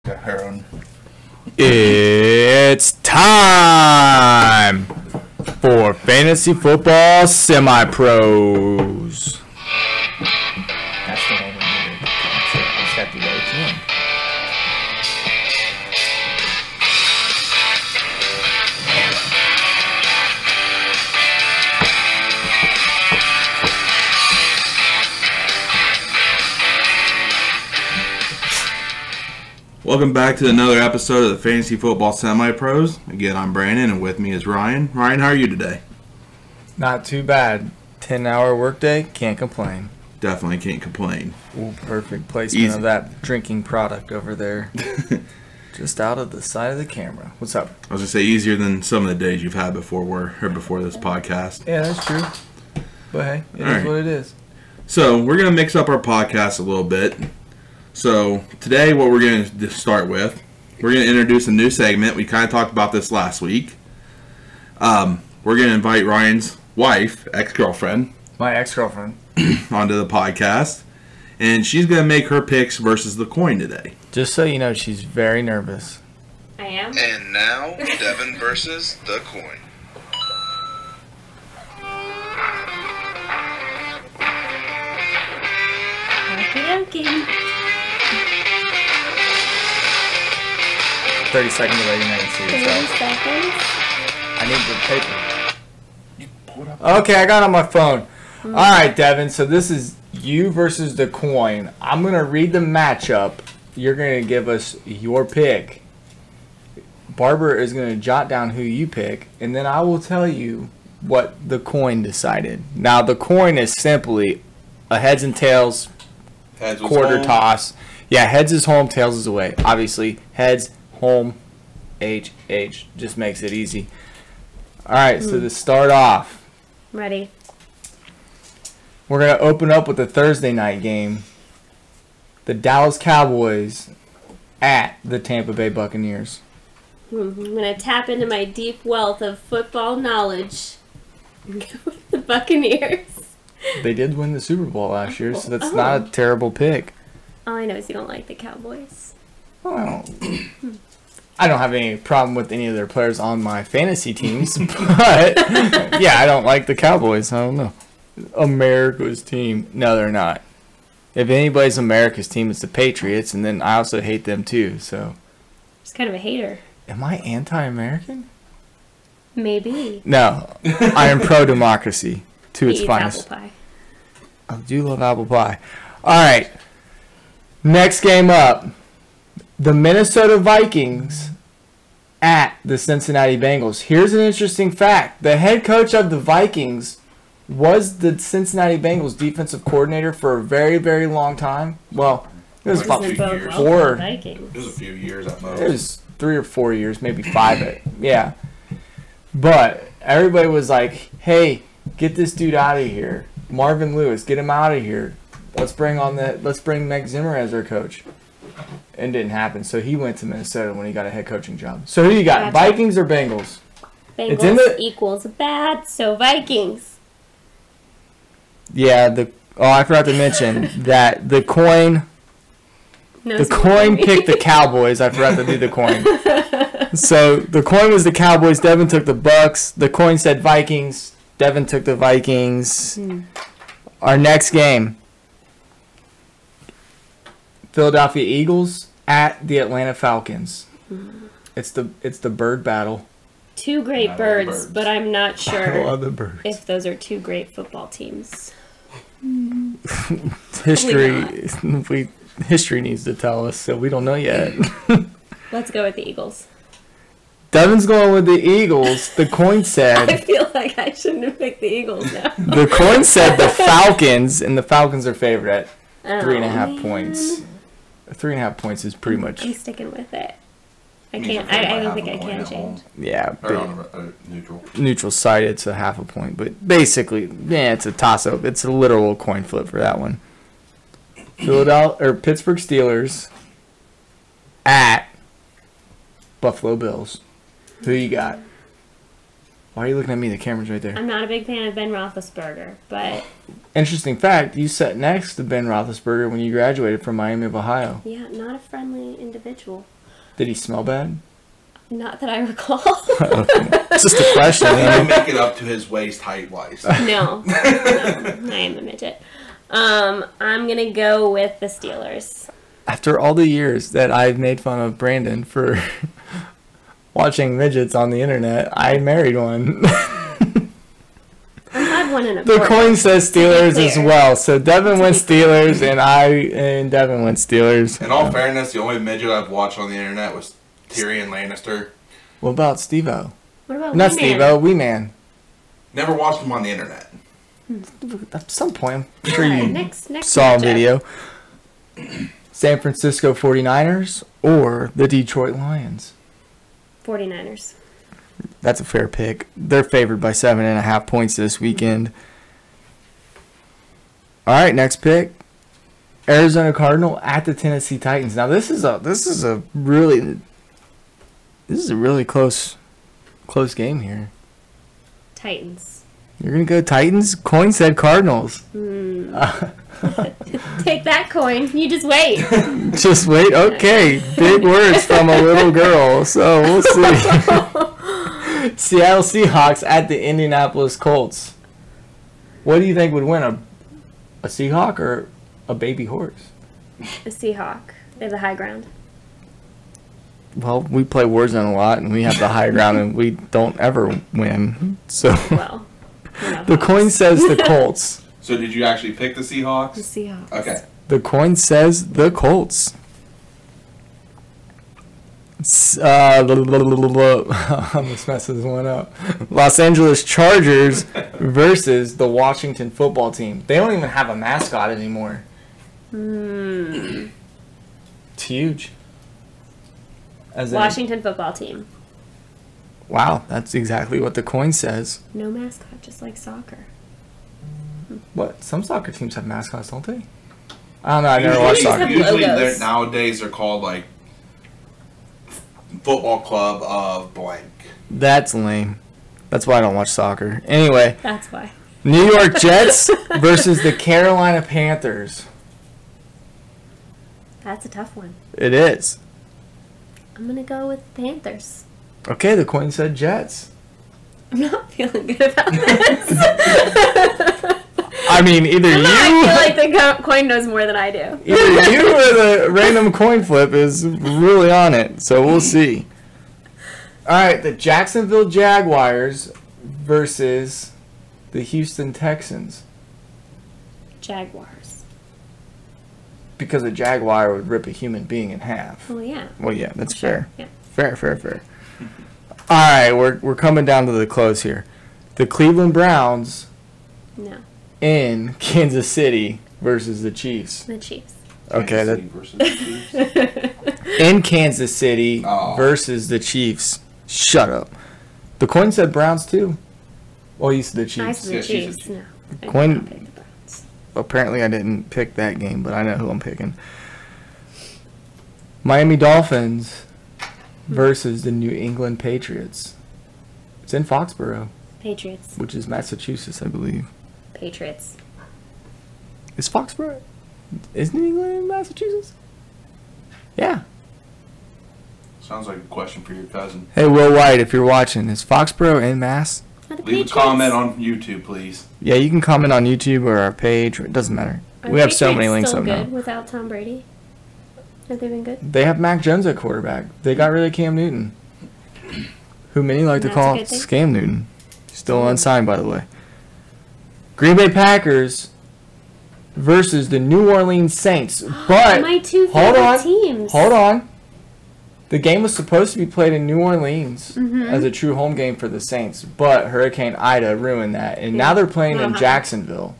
got her own. It's time for Fantasy Football Semi-Pros. That's the name of the It's got the ATM. Welcome back to another episode of the Fantasy Football Semi-Pros. Again, I'm Brandon, and with me is Ryan. Ryan, how are you today? Not too bad. 10-hour workday, can't complain. Definitely can't complain. Ooh, perfect placement of that drinking product over there. Just out of the side of the camera. What's up? I was going to say easier than some of the days you've had before this podcast. Yeah, that's true. But hey, it is what it is. So, we're going to mix up our podcast a little bit. So, today what we're going to start with, we're going to introduce a new segment. We kind of talked about this last week. We're going to invite Ryan's wife, ex-girlfriend. My ex-girlfriend. Onto the podcast. And she's going to make her picks versus the coin today. Just so you know, she's very nervous. I am. And now, Devon versus the coin. Okey-dokey. 30-second delay, and I can see 30 yourself. seconds. I need the paper. Okay, I got it on my phone. All right, Devin, so this is you versus the coin. I'm going to read the matchup. You're going to give us your pick. Barber is going to jot down who you pick, and then I will tell you what the coin decided. Now, the coin is simply a heads and tails quarter toss. Yeah, heads is home, tails is away. Obviously, heads, home, H, just makes it easy. All right, so to start off, Ready. we're going to open up with a Thursday night game. The Dallas Cowboys at the Tampa Bay Buccaneers. I'm going to tap into my deep wealth of football knowledge and go with the Buccaneers. They did win the Super Bowl last year, so that's not a terrible pick. All I know is you don't like the Cowboys. Well, I don't have any problem with any of their players on my fantasy teams, but yeah, I don't like the Cowboys. I don't know. America's team. No, they're not. If anybody's America's team, it's the Patriots, and then I also hate them too, so. Just kind of a hater. Am I anti-American? Maybe. No. I am pro-democracy to He its eats finest. apple pie. I do love apple pie. All right. Next game up. The Minnesota Vikings at the Cincinnati Bengals. Here's an interesting fact. The head coach of the Vikings was the Cincinnati Bengals defensive coordinator for a very, very long time. Well, it was about Doesn't bode well for 4. the Vikings. It was a few years at most. It was 3 or 4 years, maybe 5. Yeah. But everybody was like, hey, get this dude out of here. Marvin Lewis, get him out of here. Let's bring Meg Zimmer as our coach. It didn't happen, so he went to Minnesota when he got a head coaching job. So who you got, Gotcha. Vikings or Bengals? It's Bengals in the- equals bad, so Vikings. Yeah, I forgot to mention that the coin Knows the what coin I mean. picked the Cowboys. I forgot to do the coin. So the coin was the Cowboys. Devin took the Bucks. The coin said Vikings. Devin took the Vikings. Our next game, Philadelphia Eagles at the Atlanta Falcons. It's the bird battle. Two great birds, but I'm not I sure love the birds. if those are two great football teams. History needs to tell us, so we don't know yet. Let's go with the Eagles. Devin's going with the Eagles. The coin I said feel like I shouldn't have picked the Eagles now. the coin said the Falcons, and the Falcons are favored at Oh, 3.5 points. 3.5 points is pretty much I'm sticking with it. I Means can't. you're I don't half think a I point can at home. change. yeah. Or on neutral. Neutral side, it's a half a point, but basically, yeah, it's a toss-up. It's a literal coin flip for that one. Pittsburgh Steelers at Buffalo Bills. Who you got? Why are you looking at me? The camera's right there. I'm not a big fan of Ben Roethlisberger, but Interesting fact, you sat next to Ben Roethlisberger when you graduated from Miami of Ohio. yeah, not a friendly individual. Did he smell bad? Not that I recall. It's just a question. He'll make it up to his waist height wise. No, I am a midget. I'm gonna go with the Steelers. After all the years that I've made fun of Brandon for watching midgets on the internet, I married one. I had one in a The court. coin says Steelers as clear. well. So Devon went Steelers, and Devon went Steelers. In all fairness, the only midget I've watched on the internet was Tyrion Lannister. What about Steve-O? What about Not Wee-Man? Steve-O, Wee Man. Never watched him on the internet. At some point, I'm sure Alright, you next saw a matchup. video. San Francisco 49ers or the Detroit Lions? 49ers. That's a fair pick. They're favored by 7.5 points this weekend. All right, next pick. Arizona Cardinal at the Tennessee Titans. Now this is a really close game here. Titans. You're gonna go Titans. Coin said Cardinals. Take that coin. You just wait. Just wait. Okay, big words from a little girl. So we'll see. Seattle Seahawks at the Indianapolis Colts. What do you think would win, a Seahawk or a baby horse? A Seahawk. They have the high ground. Well, we play Warzone a lot, and we have the high ground, and we don't ever win. So Well, we're not the Hawks. coin says the Colts. So did you actually pick the The Seahawks? Seahawks. Okay. The coin says the Colts. I almost messes one up. Los Angeles Chargers versus the Washington football team. They don't even have a mascot anymore. It's huge. As in- Washington football team. wow, that's exactly what the coin says. No mascot, just like soccer. What? Some soccer teams have mascots, don't they? I don't know. I never watched Usually- soccer. have Usually, logos. nowadays they're called like football club of blank. That's lame. That's why I don't watch soccer. Anyway, That's why. New York Jets versus the Carolina Panthers. That's a tough one. It is. I'm gonna go with Panthers. Okay, the coin said Jets. I'm not feeling good about this. I mean, either I feel like the coin knows more than I do. either you or the random coin flip is really on it. So we'll see. All right, the Jacksonville Jaguars versus the Houston Texans. Jaguars. Because a jaguar would rip a human being in half. Oh yeah. Well, yeah, that's Sure, fair. yeah. Fair. All right, we're coming down to the close here. The Cleveland Browns No. in Kansas City versus the Chiefs. The Chiefs. Okay, Kansas City versus the Chiefs. in Kansas City Oh. versus the Chiefs. Shut up. The coin said Browns too. Well, you said the I Chiefs. said the Yeah, she's a Chiefs. No. I did Coin- not pick the Browns. Apparently, I didn't pick that game, but I know who I'm picking. Miami Dolphins versus the New England Patriots. It's in Foxborough, Patriots. which is Massachusetts, I believe. Patriots. Is Foxborough? Is New England in Massachusetts? Yeah. Sounds like a question for your cousin. Hey, Will White, if you're watching, is Foxborough in Mass? Are the Leave Patriots, a comment on YouTube, please. Yeah, you can comment on YouTube or our page. It doesn't matter. are We the have so many Patriots links still up now. good without Tom Brady? Have they been good? They have Mac Jones at quarterback. They got rid of Cam Newton, who many like to That's a call good thing. Scam Newton. Still unsigned, by the way. Green Bay Packers versus the New Orleans Saints. But My two hold favorite on, teams. hold on. The game was supposed to be played in New Orleans Mm-hmm. as a true home game for the Saints, but Hurricane Ida ruined that, and now they're playing in Uh-huh. Jacksonville,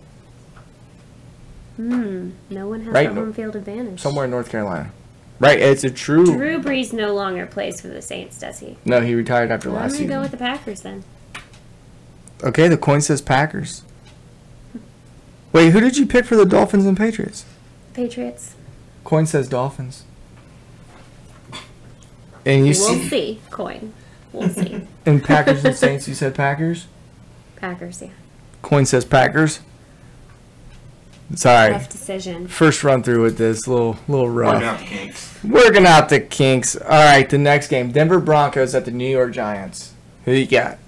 No one has Right, the home field advantage. somewhere in North Carolina. Right? It's a true. Drew Brees no longer plays for the Saints, does he? No, he retired after I'm last gonna go season. with the Packers then. Okay, the coin says Packers. Wait, who did you pick for the Dolphins and Patriots? Patriots. Coin says Dolphins. And you We'll see, see. Coin. We'll see. in Packers and Saints, you said Packers. Packers, yeah. Coin says Packers. Sorry. Rough decision. First run through with this, little rough. Working out the kinks. Working out the kinks. All right, the next game, Denver Broncos at the New York Giants. Who you got?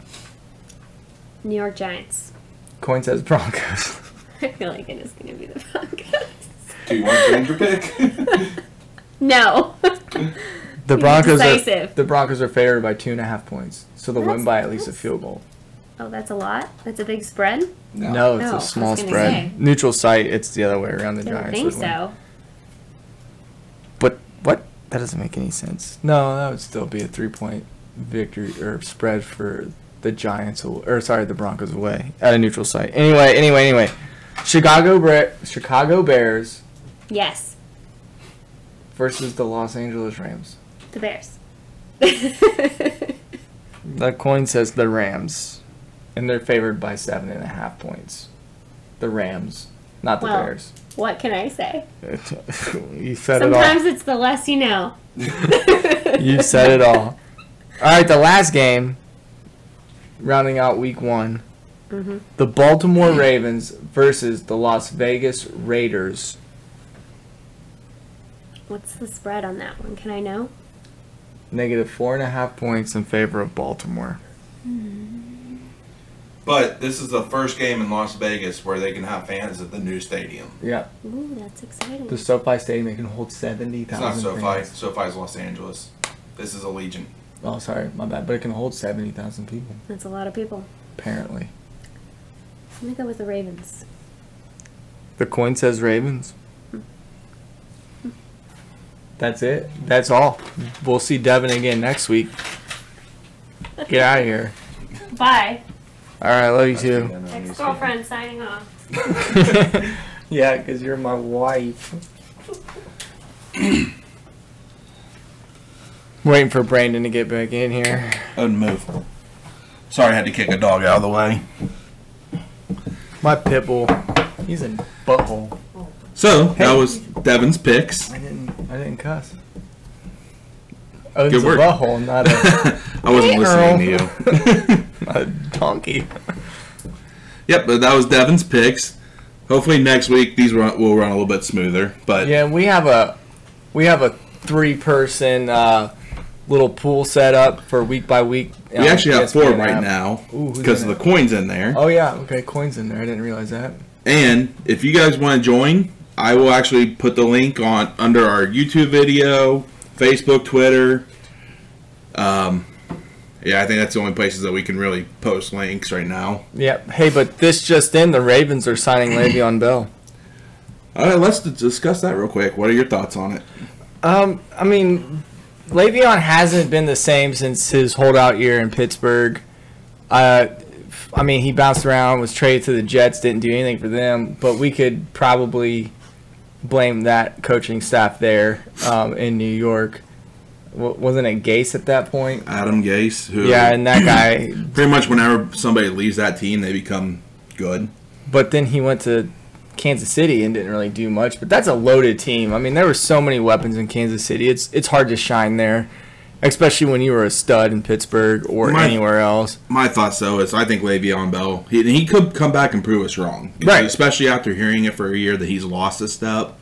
New York Giants. Coin says Broncos. I feel like it is going to be the Broncos. Do you want to change your pick? No. The Broncos Decisive. the Broncos are favored by 2.5 points, so they'll win That's- by at least a that's- field goal. Oh, that's a lot? That's a big spread? No, it's No, I a was small gonna spread. say. Neutral site, it's the other way around. The Didn't Giants think would win. so. But what? That doesn't make any sense. No, that would still be a 3-point victory or spread for the Giants, the Broncos away at a neutral site. Anyway. Chicago Bears Yes. versus the Los Angeles Rams. The Bears. The coin says the Rams, and they're favored by 7.5 points. The Rams, not the Well, Bears. What can I say? You said it all. Sometimes it's the less you know. You said it all. All right, the last game, rounding out week 1. Mm-hmm. The Baltimore Ravens versus the Las Vegas Raiders. What's the spread on that one? Can I know? Negative 4.5 points in favor of Baltimore. But this is the first game in Las Vegas where they can have fans at the new stadium. Yeah. Ooh, that's exciting. The SoFi Stadium, they can hold 70,000 It's not SoFi. fans. SoFi's Los Angeles. This is Allegiant. Oh, sorry, my bad. But it can hold 70,000 people, That's a lot of people. apparently. Let me go with the Ravens. The coin says Ravens. That's it. That's all. We'll see Devon again next week. Get out of here. Bye. All right, love you too. Ex-girlfriend signing off. Yeah, because you're my wife. Waiting for Brandon to get back in here. Doesn't move. Sorry, I had to kick a dog out of the way. My pit bull. He's a butthole. So, that was Devin's picks. I didn't cuss. Oh, it's Good a work. butthole, not a, I wasn't listening to you. not a donkey. Yep, but that was Devin's picks. Hopefully next week these will run a little bit smoother. But Yeah, we have a 3-person little pool set up for week by week. we actually have 4 ESPN right app. now Ooh, who's because in the it? coin's in there. Oh yeah, okay, coins in there. I didn't realize that. And if you guys want to join, I will actually put the link on under our YouTube video, Facebook, Twitter. Yeah, I think that's the only places that we can really post links right now. Yep. Hey, but this just in, the Ravens are signing Le'Veon Bell. All right, let's discuss that real quick. What are your thoughts on it? I mean, Le'Veon hasn't been the same since his holdout year in Pittsburgh. I mean, he bounced around, was traded to the Jets, didn't do anything for them, but we could probably blame that coaching staff there in New York. Wasn't it Gase at that point? Adam Gase, who Yeah, and that guy. pretty much whenever somebody leaves that team, they become good. But then he went to Kansas City and didn't really do much. But that's a loaded team. I mean, there were so many weapons in Kansas City. It's hard to shine there, especially when you were a stud in Pittsburgh or anywhere else. My thoughts, though, is I think Le'Veon Bell, he could come back and prove us wrong. Right. Especially after hearing it for a year that he's lost a step.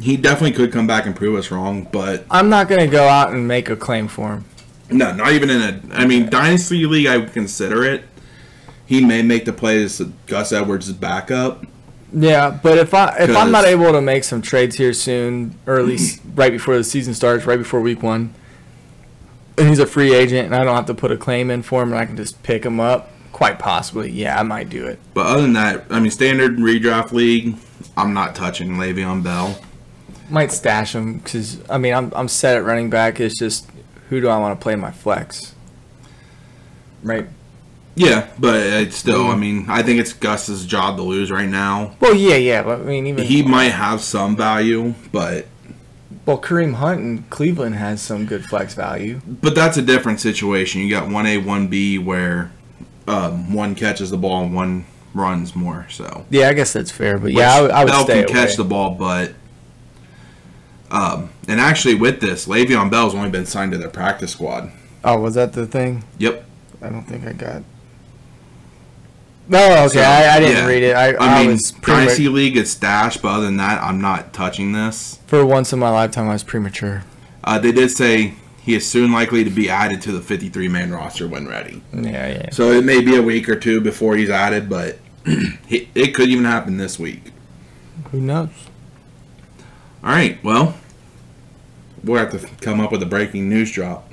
He definitely could come back and prove us wrong, but I'm not going to go out and make a claim for him. no, not even in a. I mean, Dynasty League, I would consider it. He may make the play as Gus Edwards' backup. Yeah, but if I'm not 'Cause- able to make some trades here soon, or at least right before the season starts, right before week 1, and he's a free agent, and I don't have to put a claim in for him, and I can just pick him up, quite possibly, yeah, I might do it. But other than that, I mean, standard redraft league, I'm not touching Le'Veon Bell. Might stash him because I mean I'm set at running back. It's just who do I want to play my flex? Right. Yeah, but it's still, I mean, I think it's Gus's job to lose right now. Well, yeah, but I mean even He might have some value, but Kareem Hunt in Cleveland has some good flex value. that's a different situation. You got 1A, 1B where one catches the ball and one runs more. So Yeah, I guess that's fair. But yeah, I would Bell stay can away. catch the ball, but and actually with this, Le'Veon Bell's only been signed to their practice squad. Oh, was that the thing? Yep. I don't think I got. Oh, okay. So, I didn't read it. I mean, was Dynasty League is stashed, but other than that, I'm not touching this. For once in my lifetime, I was premature. They did say he is soon likely to be added to the 53-man roster when ready. Yeah. So it may be a week or two before he's added, but it could even happen this week. Who knows? All right, well, we'll have to come up with a breaking news drop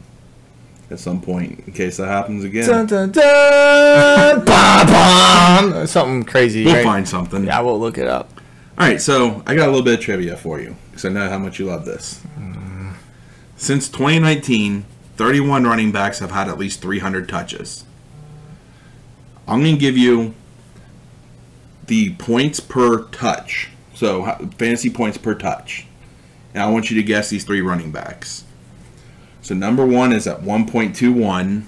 at some point in case that happens again. Dun, dun, dun, bam, bam. Something crazy. We'll right? find something. Yeah, we'll look it up. All right, so I got a little bit of trivia for you because I know how much you love this. Since 2019, 31 running backs have had at least 300 touches. I'm going to give you the points per touch. So, fantasy points per touch. And I want you to guess these 3 running backs. So, number 1 is at 1.21.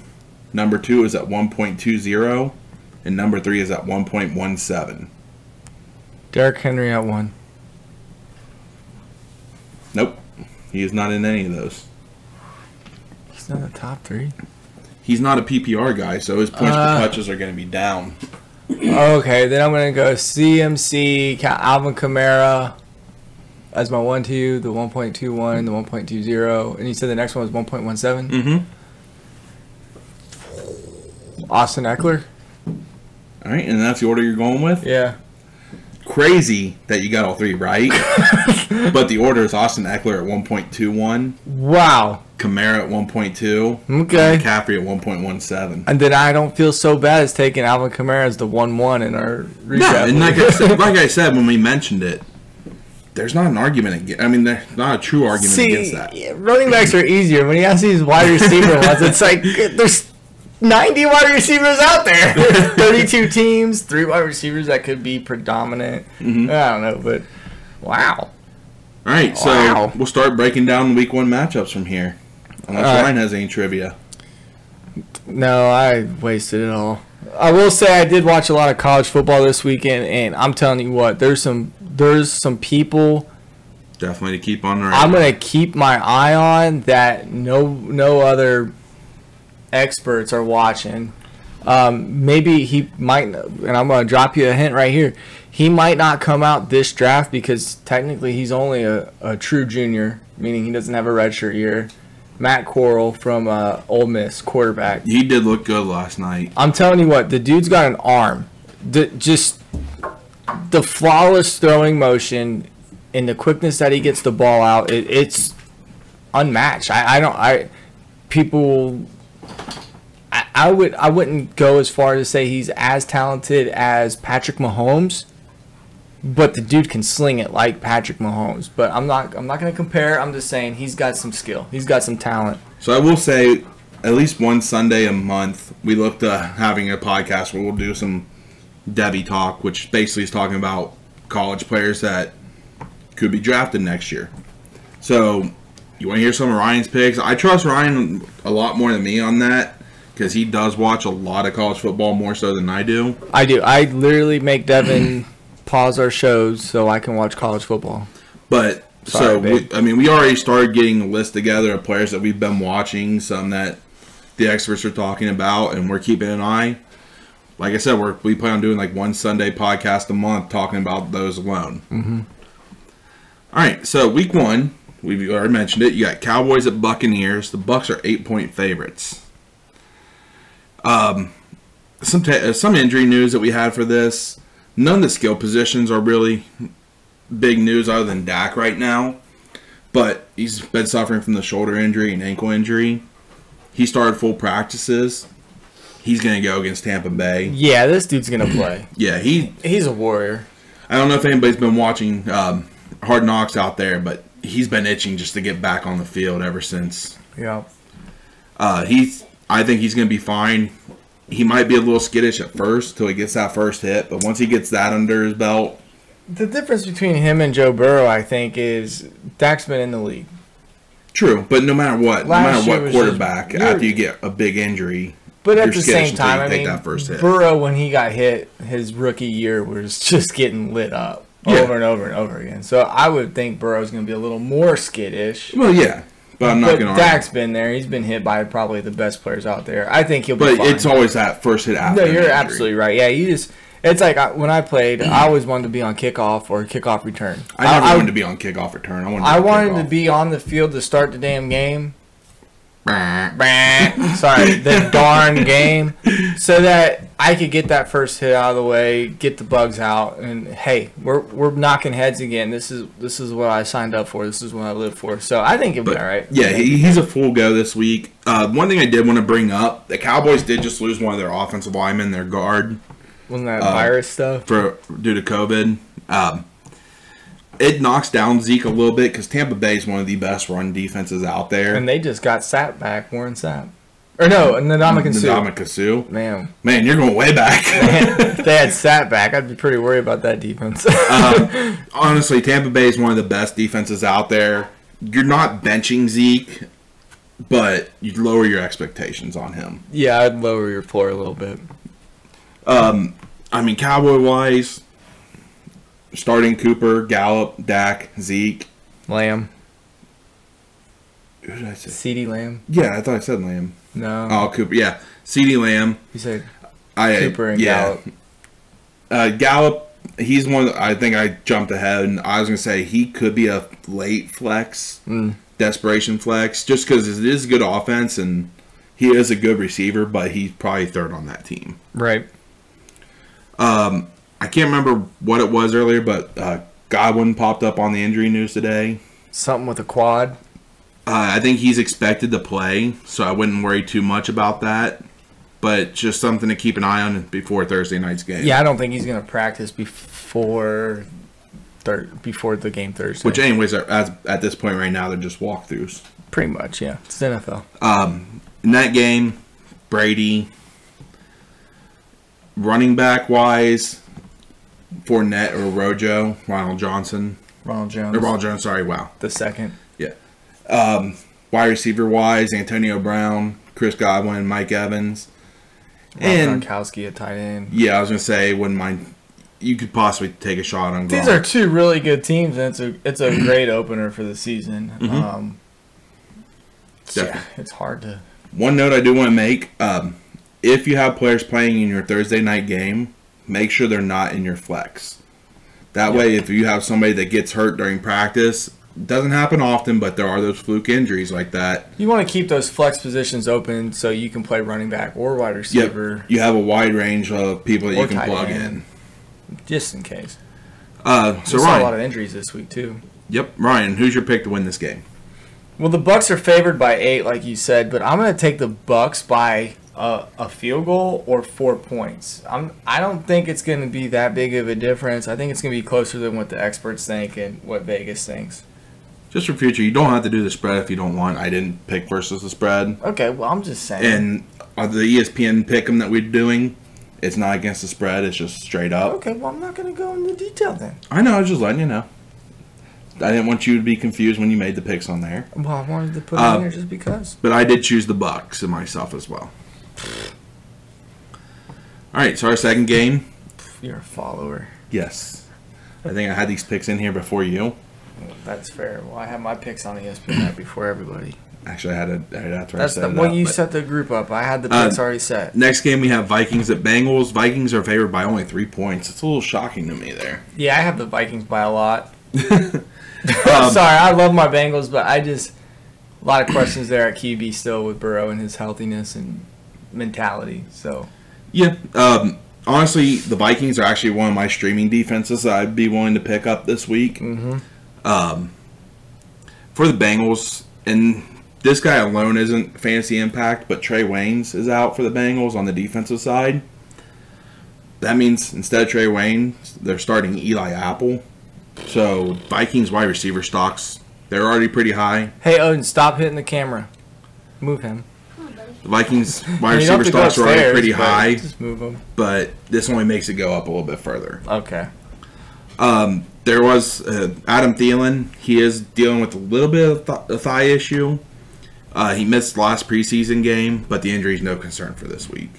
Number 2 is at 1.20. And number 3 is at 1.17. Derrick Henry at 1. Nope. He is not in any of those. He's not in the top 3. He's not a PPR guy, so his points per touches are going to be down. Okay, then I'm going to go CMC, Alvin Kamara as my 1-2, the 1.21, the 1.20. And you said the next one was 1.17? Mm-hmm. Austin Eckler? All right, and that's the order you're going with? Yeah. Crazy that you got all 3 right. But the order is Austin Eckler at 1.21, Wow. Kamara at 1.2, Okay. and McCaffrey at 1.17. And then I don't feel so bad as taking Alvin Kamara as the 1-1 in our recap. No, and like I said when we mentioned it, there's not an argument against. I mean, there's not a true argument against that. Running backs are easier. When you have these wide receiver ones, it's like there's 90 wide receivers out there. 32 teams, 3 wide receivers that could be predominant. Mm-hmm. I don't know, but wow. All right, so Wow. we'll start breaking down week 1 matchups from here. Unless Ryan has any trivia. No, I wasted it all. I will say I did watch a lot of college football this weekend, and I'm telling you what, there's some people Definitely to keep on the radar. I'm gonna keep my eye on that no other experts are watching. Maybe he might, and I'm gonna drop you a hint right here. He might not come out this draft because technically he's only a true junior, meaning he doesn't have a redshirt year. Matt Corral from Ole Miss, quarterback. He did look good last night. I'm telling you what, the dude's got an arm. Just the flawless throwing motion and the quickness that he gets the ball out, it's unmatched. I wouldn't go as far to say he's as talented as Patrick Mahomes, but the dude can sling it like Patrick Mahomes. But I'm not going to compare. I'm just saying he's got some skill. He's got some talent. So I will say, at least one Sunday a month, we look to having a podcast where we'll do some Devy talk, which basically is talking about college players that could be drafted next year. So you want to hear some of Ryan's picks? I trust Ryan a lot more than me on that because he does watch a lot of college football more so than I do. I do. I literally make Devon pause our shows so I can watch college football. But Sorry, we already started getting a list together of players that we've been watching, some that the experts are talking about, and we're keeping an eye. Like I said, we plan on doing like one Sunday podcast a month talking about those alone. Mm-hmm. All right, so week 1, we've already mentioned it. You got Cowboys at Buccaneers. The Bucs are 8-point favorites. Some injury news that we had for this. None of the skill positions are really big news other than Dak right now. But he's been suffering from the shoulder injury and ankle injury. He started full practices. He's going to go against Tampa Bay. Yeah, this dude's going to play. Yeah, he's a warrior. I don't know if anybody's been watching Hard Knocks out there, but he's been itching just to get back on the field ever since. Yeah. I think he's going to be fine. He might be a little skittish at first till he gets that first hit, but once he gets that under his belt. The difference between him and Joe Burrow, I think, is Dak's been in the league. True, but no matter what quarterback, just, after you get a big injury, but at you're the skittish same time, until I you take mean, that first hit. Burrow, when he got hit his rookie year, was just getting lit up over and over and over again. So I would think Burrow's going to be a little more skittish. Well, yeah, But I'm not going to Dak's been there. He's been hit by probably the best players out there. I think he'll be fine. But it's always that first hit after. No, you're injury. absolutely right. Yeah, it's like when I played, I always wanted to be on kickoff or kickoff return. I never wanted to be on kickoff return. I wanted to be on the field to start the damn game. Sorry, the darn game, so that I could get that first hit out of the way, get the bugs out, and hey, we're knocking heads again. This is what I signed up for. This is what I live for. So I think it'll be all right. Yeah, he's a full go this week. One thing I did want to bring up: the Cowboys did just lose one of their offensive linemen, their guard. Wasn't that virus stuff? Due to COVID. It knocks down Zeke a little bit because Tampa Bay is one of the best run defenses out there. And they just got Sapp back, Warren Sapp. Or no, Ndamukong Suh. Ndamukong Suh. Man, you're going way back. If they had Sapp back, I'd be pretty worried about that defense. Honestly, Tampa Bay is one of the best defenses out there. You're not benching Zeke, but you lower your expectations on him. Yeah, I'd lower your floor a little bit. Cowboy-wise, starting Cooper, Gallup, Dak, Zeke. Lamb. Who did I say? CeeDee Lamb. Yeah, I thought I said Lamb. No. Oh, Cooper. Yeah, CeeDee Lamb. You said Cooper and Gallup. Gallup, he's one. I think I jumped ahead, and I was going to say he could be a late flex, desperation flex, just because it is a good offense, and he is a good receiver, but he's probably third on that team. Right. I can't remember what it was earlier, but Godwin popped up on the injury news today. Something with a quad. I think he's expected to play, so I wouldn't worry too much about that. But just something to keep an eye on before Thursday night's game. Yeah, I don't think he's going to practice before the game Thursday. Which, anyways, at this point right now, they're just walkthroughs. Pretty much, yeah. It's the NFL. In that game, Brady, running back-wise, Fournette or Rojo, Ronald Jones, sorry, wow. The second. Yeah. Wide receiver-wise, Antonio Brown, Chris Godwin, Mike Evans. And Gronkowski at tight end. Yeah, I was going to say, wouldn't mind. You could possibly take a shot on Gronk. These are two really good teams, and it's a great opener for the season. Mm-hmm. Yeah, it's hard to... One note I do want to make, if you have players playing in your Thursday night game, make sure they're not in your flex. That way, if you have somebody that gets hurt during practice, it doesn't happen often, but there are those fluke injuries like that. You want to keep those flex positions open so you can play running back or wide receiver. Yep. You have a wide range of people that you can plug in. Just in case. So Ryan, saw a lot of injuries this week, too. Yep. Ryan, who's your pick to win this game? Well, the Bucs are favored by 8, like you said, but I'm going to take the Bucs by a field goal or 4 points. I don't think it's going to be that big of a difference. I think it's going to be closer than what the experts think and what Vegas thinks. Just for future, you don't have to do the spread if you don't want. I didn't pick versus the spread. Okay, well, I'm just saying. And the ESPN pick'em that we're doing, it's not against the spread. It's just straight up. Okay, well, I'm not going to go into detail then. I know. I was just letting you know. I didn't want you to be confused when you made the picks on there. Well, I wanted to put it in there just because. But I did choose the Bucs and myself as well. All right, so our second game. You're a follower. Yes. I think I had these picks in here before you. Well, that's fair. Well, I had my picks on ESPN before everybody. Actually, I had it after That's I set it when up, you but set the group up. I had the picks already set. Next game, we have Vikings at Bengals. Vikings are favored by only 3 points. It's a little shocking to me there. Yeah, I have the Vikings by a lot. Sorry, I love my Bengals, but a lot of questions there at QB still with Burrow and his healthiness and mentality. So, yeah, honestly, the Vikings are actually one of my streaming defenses that I'd be willing to pick up this week. Mm-hmm. For the Bengals, and this guy alone isn't fantasy impact, but Trey Waynes is out for the Bengals on the defensive side. That means instead of Trey Waynes, they're starting Eli Apple. So Vikings wide receiver stocks, they're already pretty high. Hey, Odin, stop hitting the camera. Move him. The Vikings wide receiver stocks are already pretty high. Just move them. But this only makes it go up a little bit further. Okay. There was Adam Thielen. He is dealing with a little bit of a thigh issue. He missed the last preseason game, but the injury is no concern for this week.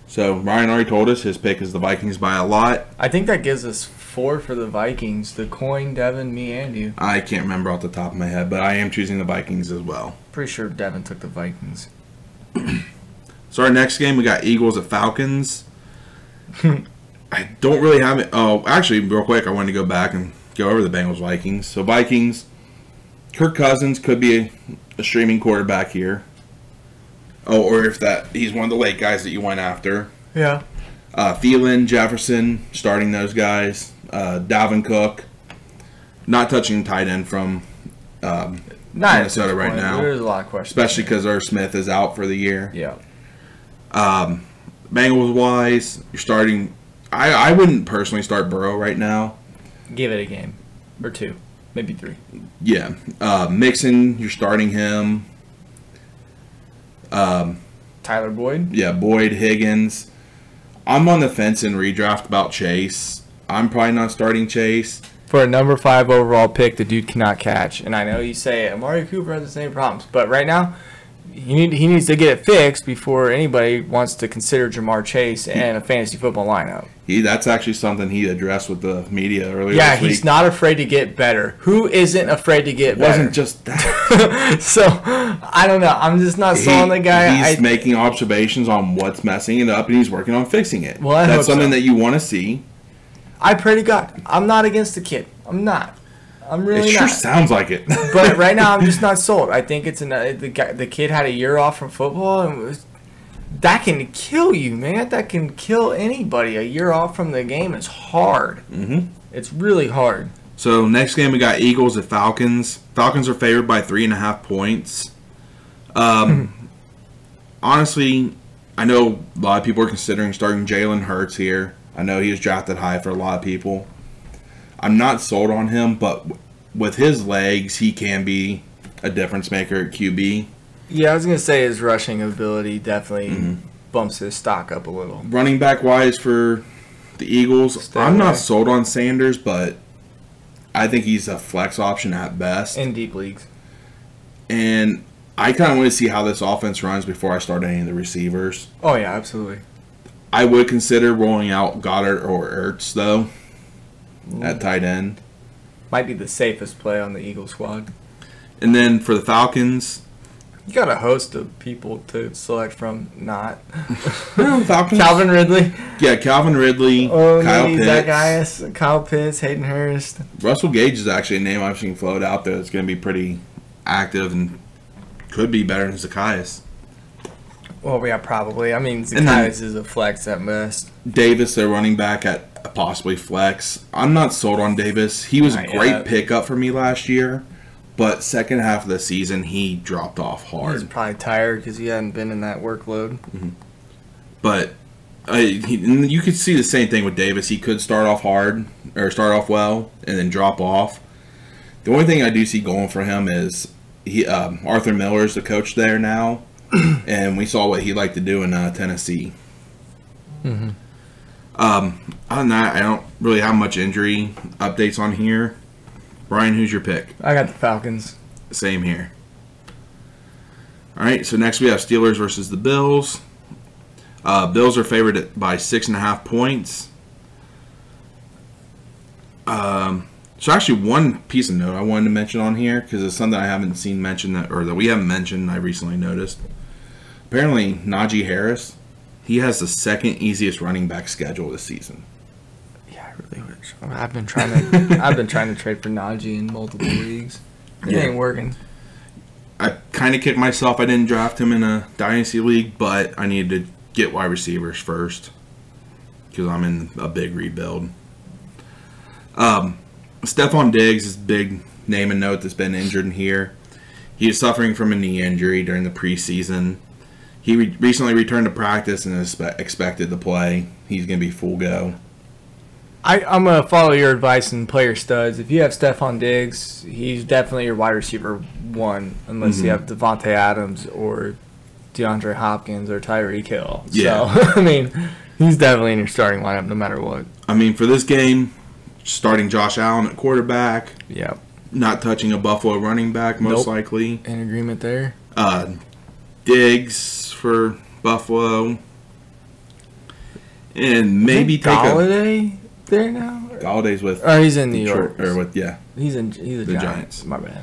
So Ryan already told us his pick is the Vikings by a lot. I think that gives us 4 for the Vikings. The coin, Devon, me, and you. I can't remember off the top of my head, but I am choosing the Vikings as well. Pretty sure Devon took the Vikings. So our next game, we got Eagles at Falcons. I don't really have it. Oh, actually, real quick, I wanted to go back and go over the Bengals-Vikings. So Vikings, Kirk Cousins could be a streaming quarterback here. Oh, or if he's one of the late guys that you went after. Yeah. Thielen, Jefferson, starting those guys. Dalvin Cook, not touching tight end from Minnesota right now. There's a lot of questions. Especially because Irv Smith is out for the year. Yeah. Bengals-wise, you're starting... I wouldn't personally start Burrow right now. Give it a game. Or 2. Maybe 3. Yeah. Mixon, you're starting him. Tyler Boyd? Yeah, Boyd, Higgins. I'm on the fence in redraft about Chase. I'm probably not starting Chase. For a number 5 overall pick, the dude cannot catch. And I know you say Amari Cooper has the same problems, but right now, he needs to get it fixed before anybody wants to consider Jamar Chase and a fantasy football lineup. That's actually something he addressed with the media earlier Yeah, this week. he's not afraid to get better. Who isn't afraid to get It better? wasn't just that. So, I don't know. I'm just not sold on the guy. He's making observations on what's messing it up, and he's working on fixing it. Well, I hope That's something so. that you want to see. I pray to God. I'm not against the kid. I'm not. I'm really It sure not. sounds like it. But right now, I'm just not sold. I think it's the kid had a year off from football, and that can kill you, man. That can kill anybody. A year off from the game is hard. Mm-hmm. It's really hard. So next game we got Eagles at Falcons. Falcons are favored by 3.5 points. Honestly, I know a lot of people are considering starting Jalen Hurts here. I know he was drafted high for a lot of people. I'm not sold on him, but with his legs, he can be a difference maker at QB. Yeah, I was gonna say his rushing ability definitely bumps his stock up a little. Running back wise for the Eagles, I'm not sold on Sanders, but I think he's a flex option at best. In deep leagues. And I kind of want to see how this offense runs before I start any of the receivers. Oh yeah, absolutely. I would consider rolling out Goddard or Ertz, though, at tight end. Might be the safest play on the Eagles squad. And then for the Falcons... You got a host of people to select from, not. Falcons? Calvin Ridley. Yeah, Calvin Ridley, Oh, Kyle maybe Pitts. Zach Kyle Pitts, Hayden Hurst. Russell Gage is actually a name I've seen float out there that's going to be pretty active and could be better than Zacchaeus. Well, yeah, probably. I mean, And then- Zacchaeus is a flex at best. Davis, their running back at possibly flex. I'm not sold on Davis. He was a Not great yet. pickup for me last year, but second half of the season he dropped off He's hard. probably tired because he hadn't been in that workload. But you could see the same thing with Davis. He could start off hard or start off well and then drop off. The only thing I do see going for him is Arthur Miller's the coach there now, and we saw what he liked to do in Tennessee. Other than that, I don't really have much injury updates on here. Brian, who's your pick? I got the Falcons. Same here. All right, so next we have Steelers versus the Bills. Bills are favored by 6.5 points. So actually, one piece of note I wanted to mention on here because it's something I haven't seen mentioned that we haven't mentioned. I recently noticed. Apparently, Najee Harris, he has the second easiest running back schedule this season. Yeah, I really wish. I've been trying to trade for Najee in multiple leagues. It Yeah. ain't working. I kind of kicked myself I didn't draft him in a dynasty league, but I needed to get wide receivers first because I'm in a big rebuild. Stephon Diggs is a big name and note that's been injured in here. He is suffering from a knee injury during the preseason. He recently returned to practice and is expected to play. He's going to be full go. I'm going to follow your advice and play your studs. If you have Stephon Diggs, he's definitely your wide receiver one, unless you have Devontae Adams or DeAndre Hopkins or Tyreek Hill. Yeah. So, I mean, he's definitely in your starting lineup no matter what. I mean, for this game, starting Josh Allen at quarterback, Yep. not touching a Buffalo running back most Nope. likely. In agreement there. Diggs for Buffalo. And maybe take a... Galladay there now? Galladay's with. Or he's in New Detroit, York. or with He's a the Giants. My bad.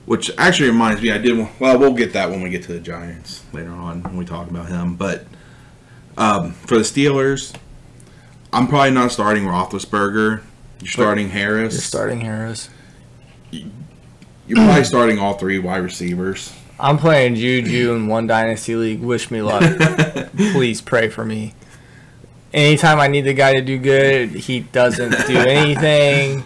Which actually reminds me, we'll get that when we get to the Giants later on when we talk about him. But for the Steelers, I'm probably not starting Roethlisberger. You're starting Harris. You're starting Harris. You're probably starting all 3 wide receivers. I'm playing Juju in one dynasty league. Wish me luck. Please pray for me. Anytime I need the guy to do good, he doesn't do anything.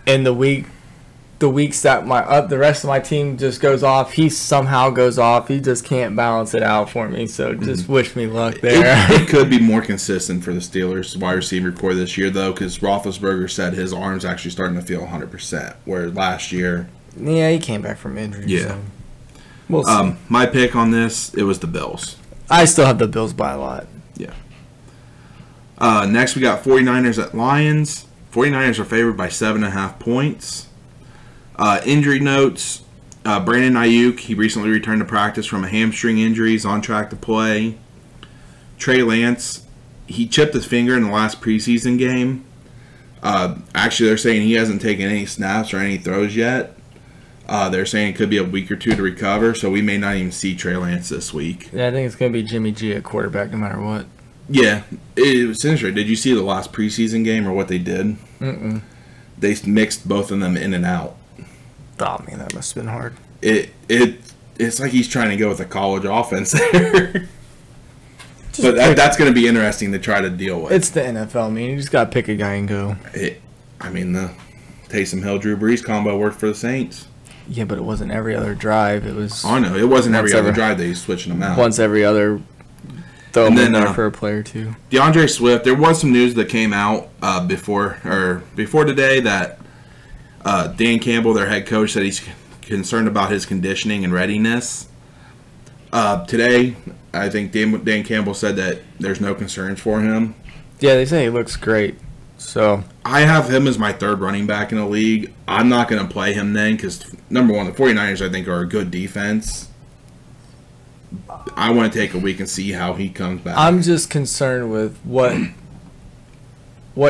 In the weeks that the rest of my team just goes off, he somehow goes off. He just can't balance it out for me. So just wish me luck there. It could be more consistent for the Steelers wide receiver core this year, though, because Roethlisberger said his arm's actually starting to feel 100%, where last year... Yeah, he came back from injury. Yeah. So we'll see. My pick on this, it was the Bills. I still have the Bills by a lot. Yeah. Next, we got 49ers at Lions. 49ers are favored by 7.5 points. Injury notes. Brandon Ayuk, he recently returned to practice from a hamstring injury. He's on track to play. Trey Lance, he chipped his finger in the last preseason game. Actually, they're saying he hasn't taken any snaps or any throws yet. They're saying it could be a week or 2 to recover, so we may not even see Trey Lance this week. Yeah, I think it's going to be Jimmy G at quarterback no matter what. Yeah, it was interesting. Did you see the last preseason game or what they did? Mm-mm. They mixed both of them in and out. Oh, man, that must have been hard. It's like he's trying to go with a college offense there. But that's going to be interesting to try to deal with. It's the NFL, man. You just got to pick a guy and go. The Taysom Hill-Drew Brees combo worked for the Saints. Yeah, but it wasn't every other drive. It was. Oh, no, it wasn't every other drive that he's switching them out. Once every other. Throw him in there for a player, too. DeAndre Swift, there was some news that came out before today that Dan Campbell, their head coach, said he's concerned about his conditioning and readiness. Today, I think Dan Campbell said that there's no concerns for him. Yeah, they say he looks great. So I have him as my 3rd running back in the league. I'm not going to play him then because, number one, the 49ers, I think, are a good defense. I want to take a week and see how he comes back. I'm just concerned with what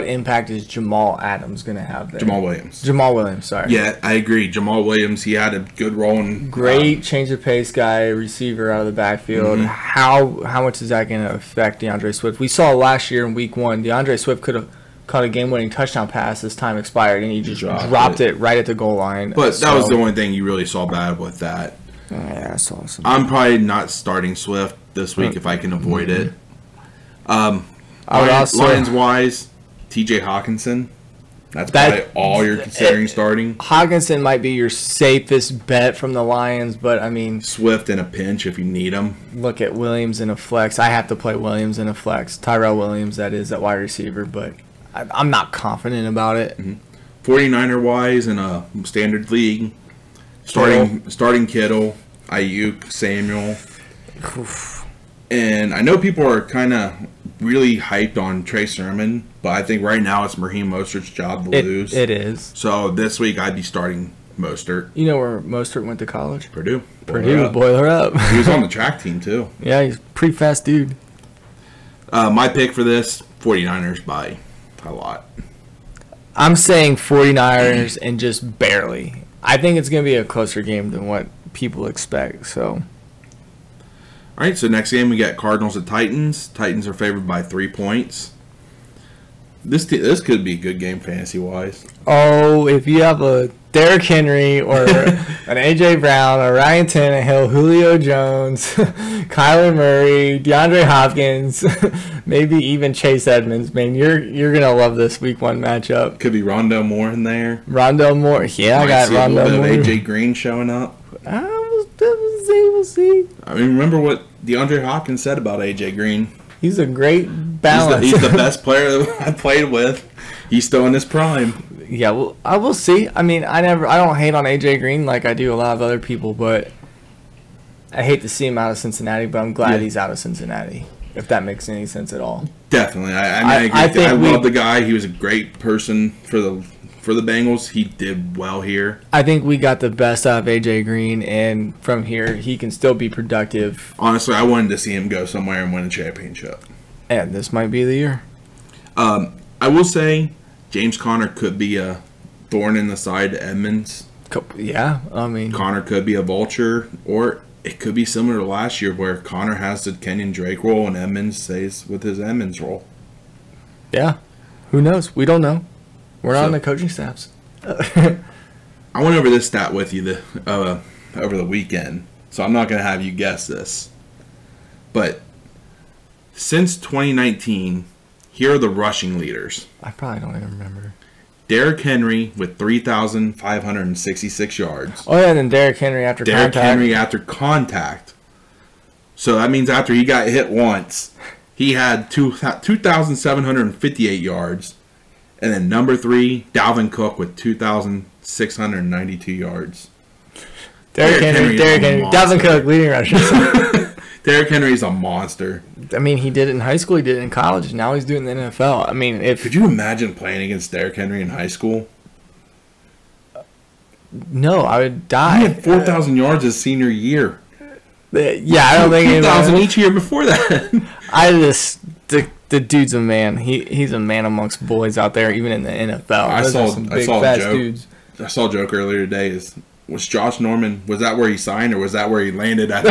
impact is Jamal Adams going to have there. Jamal Williams, sorry. Yeah, I agree. Jamal Williams, he had a good role in great change of pace guy, receiver out of the backfield. Mm-hmm. How much is that going to affect DeAndre Swift? We saw last year in week 1, DeAndre Swift could have caught a game-winning touchdown pass as time expired, and he just dropped it right at the goal line. But that was the only thing you really saw bad with that. Yeah, that's awesome. I'm probably not starting Swift this week if I can avoid it. Lions-wise, T.J. Hawkinson. That's probably all you're considering starting. Hawkinson might be your safest bet from the Lions, but, I mean... Swift in a pinch if you need him. Look at Williams in a flex. I have to play Williams in a flex. Tyrell Williams, that is, at wide receiver, but I'm not confident about it. 49er-wise in a standard league, starting Kittle, Ayuk, Samuel. Oof. And I know people are kind of really hyped on Trey Sermon, but I think right now it's Raheem Mostert's job to lose. It is. So this week I'd be starting Mostert. You know where Mostert went to college? Purdue. Boiler up. He was on the track team too. Yeah, he's a pretty fast dude. My pick for this, 49ers by a lot. I'm saying 49ers and just barely. I think it's going to be a closer game than what people expect. So, all right, so next game we got Cardinals at Titans. Titans are favored by 3 points. This could be a good game fantasy-wise. Oh, if you have a Derrick Henry or an A.J. Brown or Ryan Tannehill, Julio Jones, Kyler Murray, DeAndre Hopkins, maybe even Chase Edmonds, man, you're going to love this Week 1 matchup. Could be Rondell Moore in there. Rondell Moore. Yeah, I got Rondell Moore. A little bit of A.J. Green showing up. We'll see. I mean, remember what DeAndre Hopkins said about A.J. Green. He's a great balance. He's the best player that I played with. He's still in his prime. Yeah, well, I will see. I mean, I don't hate on AJ Green like I do a lot of other people, but I hate to see him out of Cincinnati. But I'm glad he's out of Cincinnati. If that makes any sense at all. Definitely, I agree. I love the guy. He was a great person for the Bengals. He did well here. I think we got the best out of AJ Green, and from here he can still be productive. Honestly, I wanted to see him go somewhere and win a championship. And this might be the year. I will say James Conner could be a thorn in the side to Edmonds. Yeah, I mean, Conner could be a vulture, or it could be similar to last year where Conner has the Kenyon Drake role and Edmonds stays with his Edmonds role. Yeah. Who knows? We don't know. We're not on the coaching staffs. I went over this stat with you over the weekend, so I'm not going to have you guess this. But since 2019, here are the rushing leaders. I probably don't even remember. Derrick Henry with 3,566 yards. Oh, yeah, and then Derrick Henry after Derrick contact. Henry after contact. So that means after he got hit once, he had 2,758 yards. And then number 3, Dalvin Cook with 2,692 yards. Derrick Henry. Dalvin Cook leading rushers. Derrick Henry is a monster. I mean, he did it in high school. He did it in college. Now he's doing it in the NFL. I mean, Could you imagine playing against Derrick Henry in high school? No, I would die. He had 4,000 yards his senior year. Yeah, I don't think 2,000 each year before that. The dude's a man. He's a man amongst boys out there, even in the NFL. I saw a joke. Dudes. I saw a joke earlier today. Was Josh Norman? Was that where he signed, or was that where he landed at the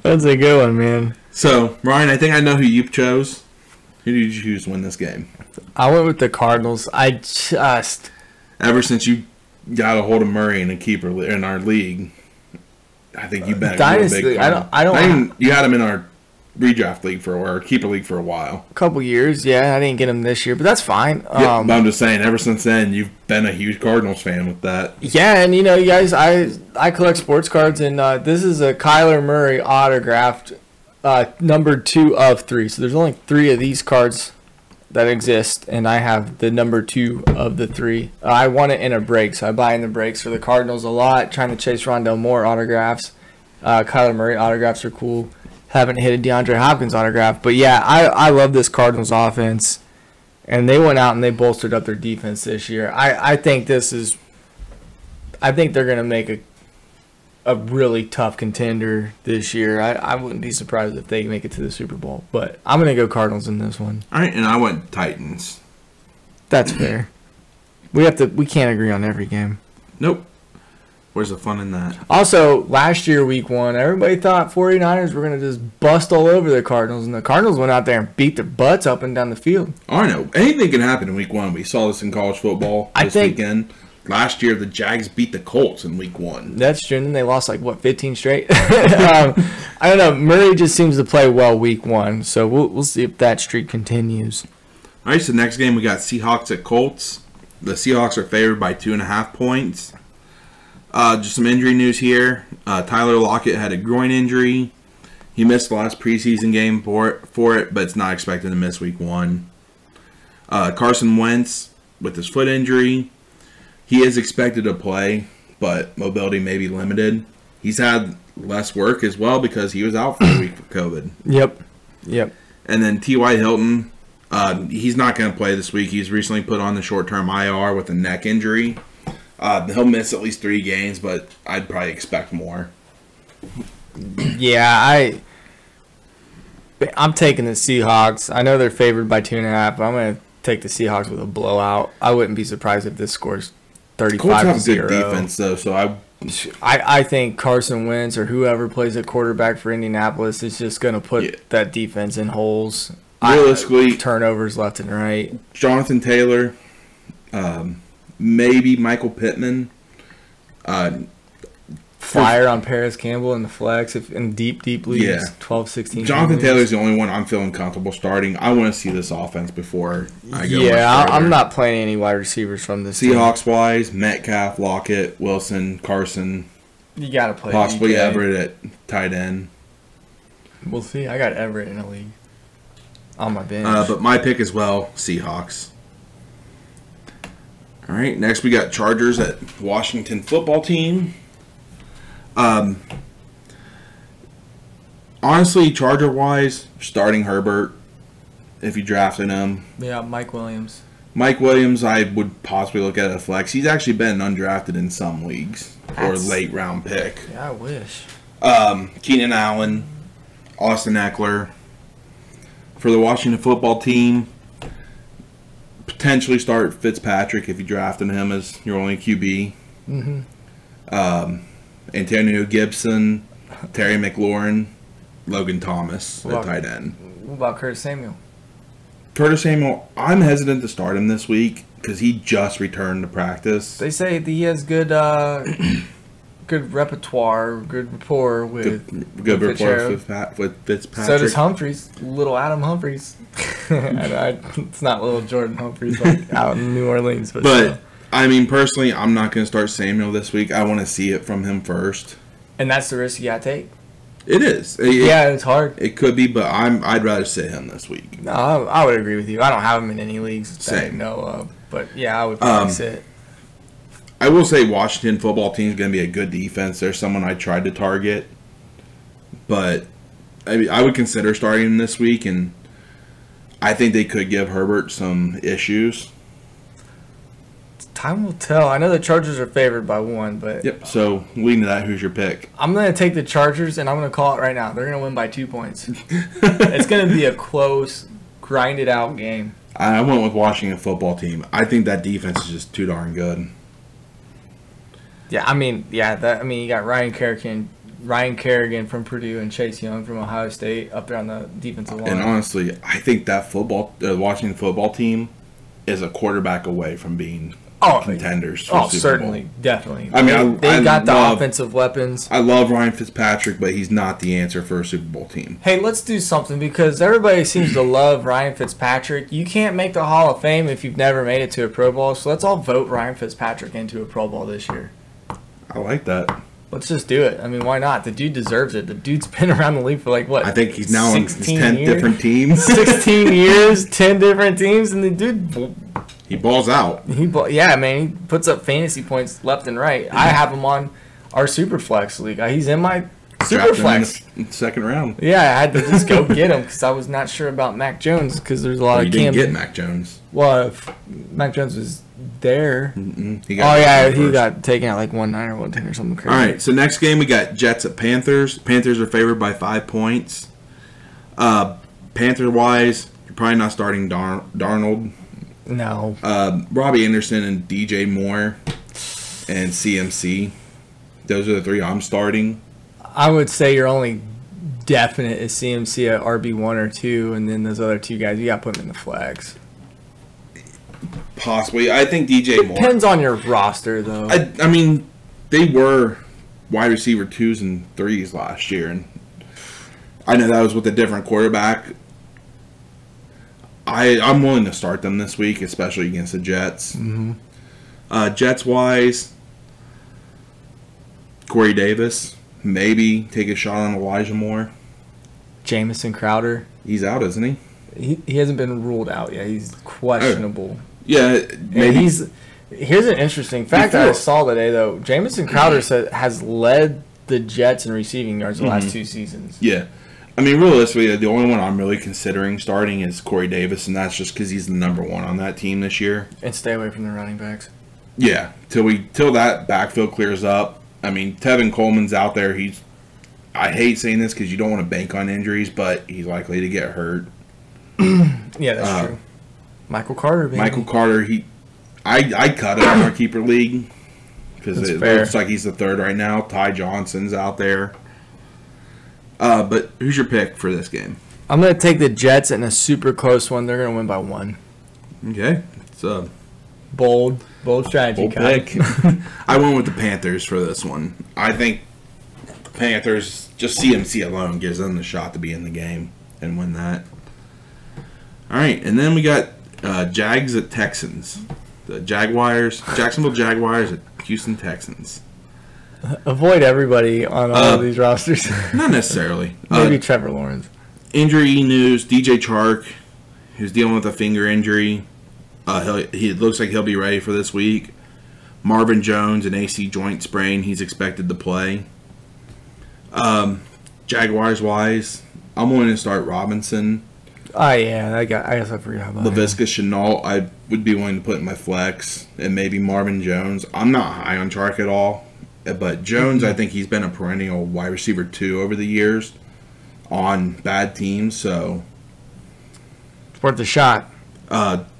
That's a good one, man. So, Ryan, I think I know who you chose. Who did you choose to win this game? I went with the Cardinals. Ever since you got a hold of Murray in a keeper in our league, I think you've been a Dynasty. big you had him in our redraft league or keeper league for a while. A couple years, yeah. I didn't get him this year, but that's fine. Yeah, but I'm just saying, ever since then, you've been a huge Cardinals fan with that. Yeah, and you guys, I collect sports cards, and this is a Kyler Murray autographed, number 2 of 3. So there's only 3 of these cards that exist, and I have the number 2 of the 3. I want it in a break, so I buy in the breaks for the Cardinals a lot. Trying to chase Rondell Moore autographs. Kyler Murray autographs are cool. Haven't hit a DeAndre Hopkins autograph. But yeah, I love this Cardinals offense. And they went out and they bolstered up their defense this year. I think they're going to make a really tough contender this year. I wouldn't be surprised if they make it to the Super Bowl. But I'm going to go Cardinals in this one. All right, and I went Titans. That's fair. We can't agree on every game. Nope. Where's the fun in that? Also, last year, week 1, everybody thought 49ers were going to just bust all over the Cardinals, and the Cardinals went out there and beat their butts up and down the field. I know. Anything can happen in week 1. We saw this in college football this weekend. Last year, the Jags beat the Colts in week 1. That's true, and then they lost, 15 straight? I don't know. Murray just seems to play well week 1, so we'll see if that streak continues. All right, so next game, we got Seahawks at Colts. The Seahawks are favored by 2.5 points. Just some injury news here. Tyler Lockett had a groin injury. He missed the last preseason game for it, but it's not expected to miss week 1. Carson Wentz with his foot injury. He is expected to play, but mobility may be limited. He's had less work as well because he was out for a week with COVID. Yep. And then T.Y. Hilton, he's not going to play this week. He's recently put on the short-term IR with a neck injury. He'll miss at least 3 games, but I'd probably expect more. Yeah, I'm taking the Seahawks. I know they're favored by 2.5, but I'm going to take the Seahawks with a blowout. I wouldn't be surprised if this scores 35-0. Colts have a good defense, though, so I think Carson Wentz or whoever plays at quarterback for Indianapolis is just going to put that defense in holes. Realistically, turnovers left and right. Jonathan Taylor, maybe Michael Pittman. Flyer on Paris Campbell in the flex in deep leagues. Yeah. 12, 16. Jonathan Taylor's the only one I'm feeling comfortable starting. I want to see this offense before I go. Yeah, I'm not playing any wide receivers from this Seahawks wise, Metcalf, Lockett, Wilson, Carson. You got to play possibly DK. Everett at tight end. We'll see. I got Everett in a league on my bench. But my pick as well, Seahawks. All right, next we got Chargers at Washington football team. Honestly, Charger-wise, starting Herbert if you drafted him. Yeah, Mike Williams. Mike Williams, I would possibly look at a flex. He's actually been undrafted in some leagues or late round pick. Yeah, I wish. Keenan Allen, Austin Eckler, For the Washington football team, potentially start Fitzpatrick if you drafted him as your only QB. Antonio Gibson, Terry McLaurin, Logan Thomas at tight end. What about Curtis Samuel? Curtis Samuel, I'm hesitant to start him this week because he just returned to practice. They say that he has good good repertoire, good rapport with good rapport Fitzgerald. with Fitzpatrick. So does Humphreys, little Adam Humphreys. It's not little Jordan Humphreys like out in New Orleans. But I mean, personally, I'm not going to start Samuel this week. I want to see it from him first. And that's the risk you got to take? It is. Yeah, it's hard. It could be, but I'd rather sit him this week. No, I would agree with you. I don't have him in any leagues that Same. I know of. But, yeah, I would probably sit. I will say Washington football team is going to be a good defense. There's someone I tried to target. But I would consider starting him this week, and I think they could give Herbert some issues. Time will tell. I know the Chargers are favored by 1, but... Yep, so leading to that, who's your pick? I'm going to take the Chargers, and I'm going to call it right now. They're going to win by 2 points. It's going to be a close, grinded-out game. I went with Washington football team. I think that defense is just too darn good. Yeah, you got Ryan Kerrigan from Purdue and Chase Young from Ohio State up there on the defensive line. And honestly, I think that Washington football team is a quarterback away from being contenders for Super Bowl. Certainly, definitely. I mean, they got the offensive weapons. I love Ryan Fitzpatrick, but he's not the answer for a Super Bowl team. Hey, let's do something because everybody seems to love Ryan Fitzpatrick. You can't make the Hall of Fame if you've never made it to a Pro Bowl, so let's all vote Ryan Fitzpatrick into a Pro Bowl this year. I like that. Let's just do it. I mean, why not? The dude deserves it. The dude's been around the league for like, what? I think he's now on 10 different teams. 16 years, 10 different teams, and the dude... He balls out. Yeah, man, he puts up fantasy points left and right. I have him on our Superflex league. He's in my Superflex. In the second round. Yeah, I had to just go get him because I was not sure about Mac Jones because there's a lot of you didn't get Mac Jones. Well, if Mac Jones was there. He got taken out like 1-9 or 1-10 or something crazy. All right, so next game we got Jets at Panthers. Panthers are favored by 5 points. Panther-wise, you're probably not starting Darnold. No. Robbie Anderson and DJ Moore and CMC. Those are the 3 I'm starting. I would say your only definite is CMC at RB1 or 2, and then those other 2 guys, you got to put them in the flags. Possibly. I think DJ Moore. Depends on your roster, though. I mean, they were wide receiver 2s and 3s last year, and I know that was with a different quarterback. I'm willing to start them this week, especially against the Jets. Mm-hmm. Jets-wise, Corey Davis, maybe take a shot on Elijah Moore. Jamison Crowder. He's out, isn't he? He hasn't been ruled out yet. He's questionable. Yeah, maybe. Here's an interesting fact that I saw today, though. Jamison Crowder has led the Jets in receiving yards the last 2 seasons. Yeah. I mean, realistically, the only one I'm really considering starting is Corey Davis, and that's just because he's the number 1 on that team this year. And stay away from the running backs. Yeah, till that backfield clears up. I mean, Tevin Coleman's out there. I hate saying this because you don't want to bank on injuries, but he's likely to get hurt. Yeah, that's true. Michael Carter, baby. Michael Carter, I cut him in our keeper league because it looks like he's the 3rd right now. Ty Johnson's out there. But who's your pick for this game? I'm going to take the Jets in a super close one. They're going to win by 1. Okay. It's a bold strategy. Bold pick. I went with the Panthers for this one. I think the Panthers, just CMC alone, gives them the shot to be in the game and win that. All right, and then we got Jags at Texans. The Jacksonville Jaguars at Houston Texans. Avoid everybody on all of these rosters. Not necessarily. Maybe Trevor Lawrence. Injury news, DJ Chark, who's dealing with a finger injury. He looks like he'll be ready for this week. Marvin Jones, an AC joint sprain. He's expected to play. Jaguars-wise, I'm willing to start Robinson. Oh, yeah. I guess I forgot about Laviska Shenault, I would be willing to put in my flex. And maybe Marvin Jones. I'm not high on Chark at all. But Jones, I think he's been a perennial wide receiver 2 over the years on bad teams. So Worth a shot.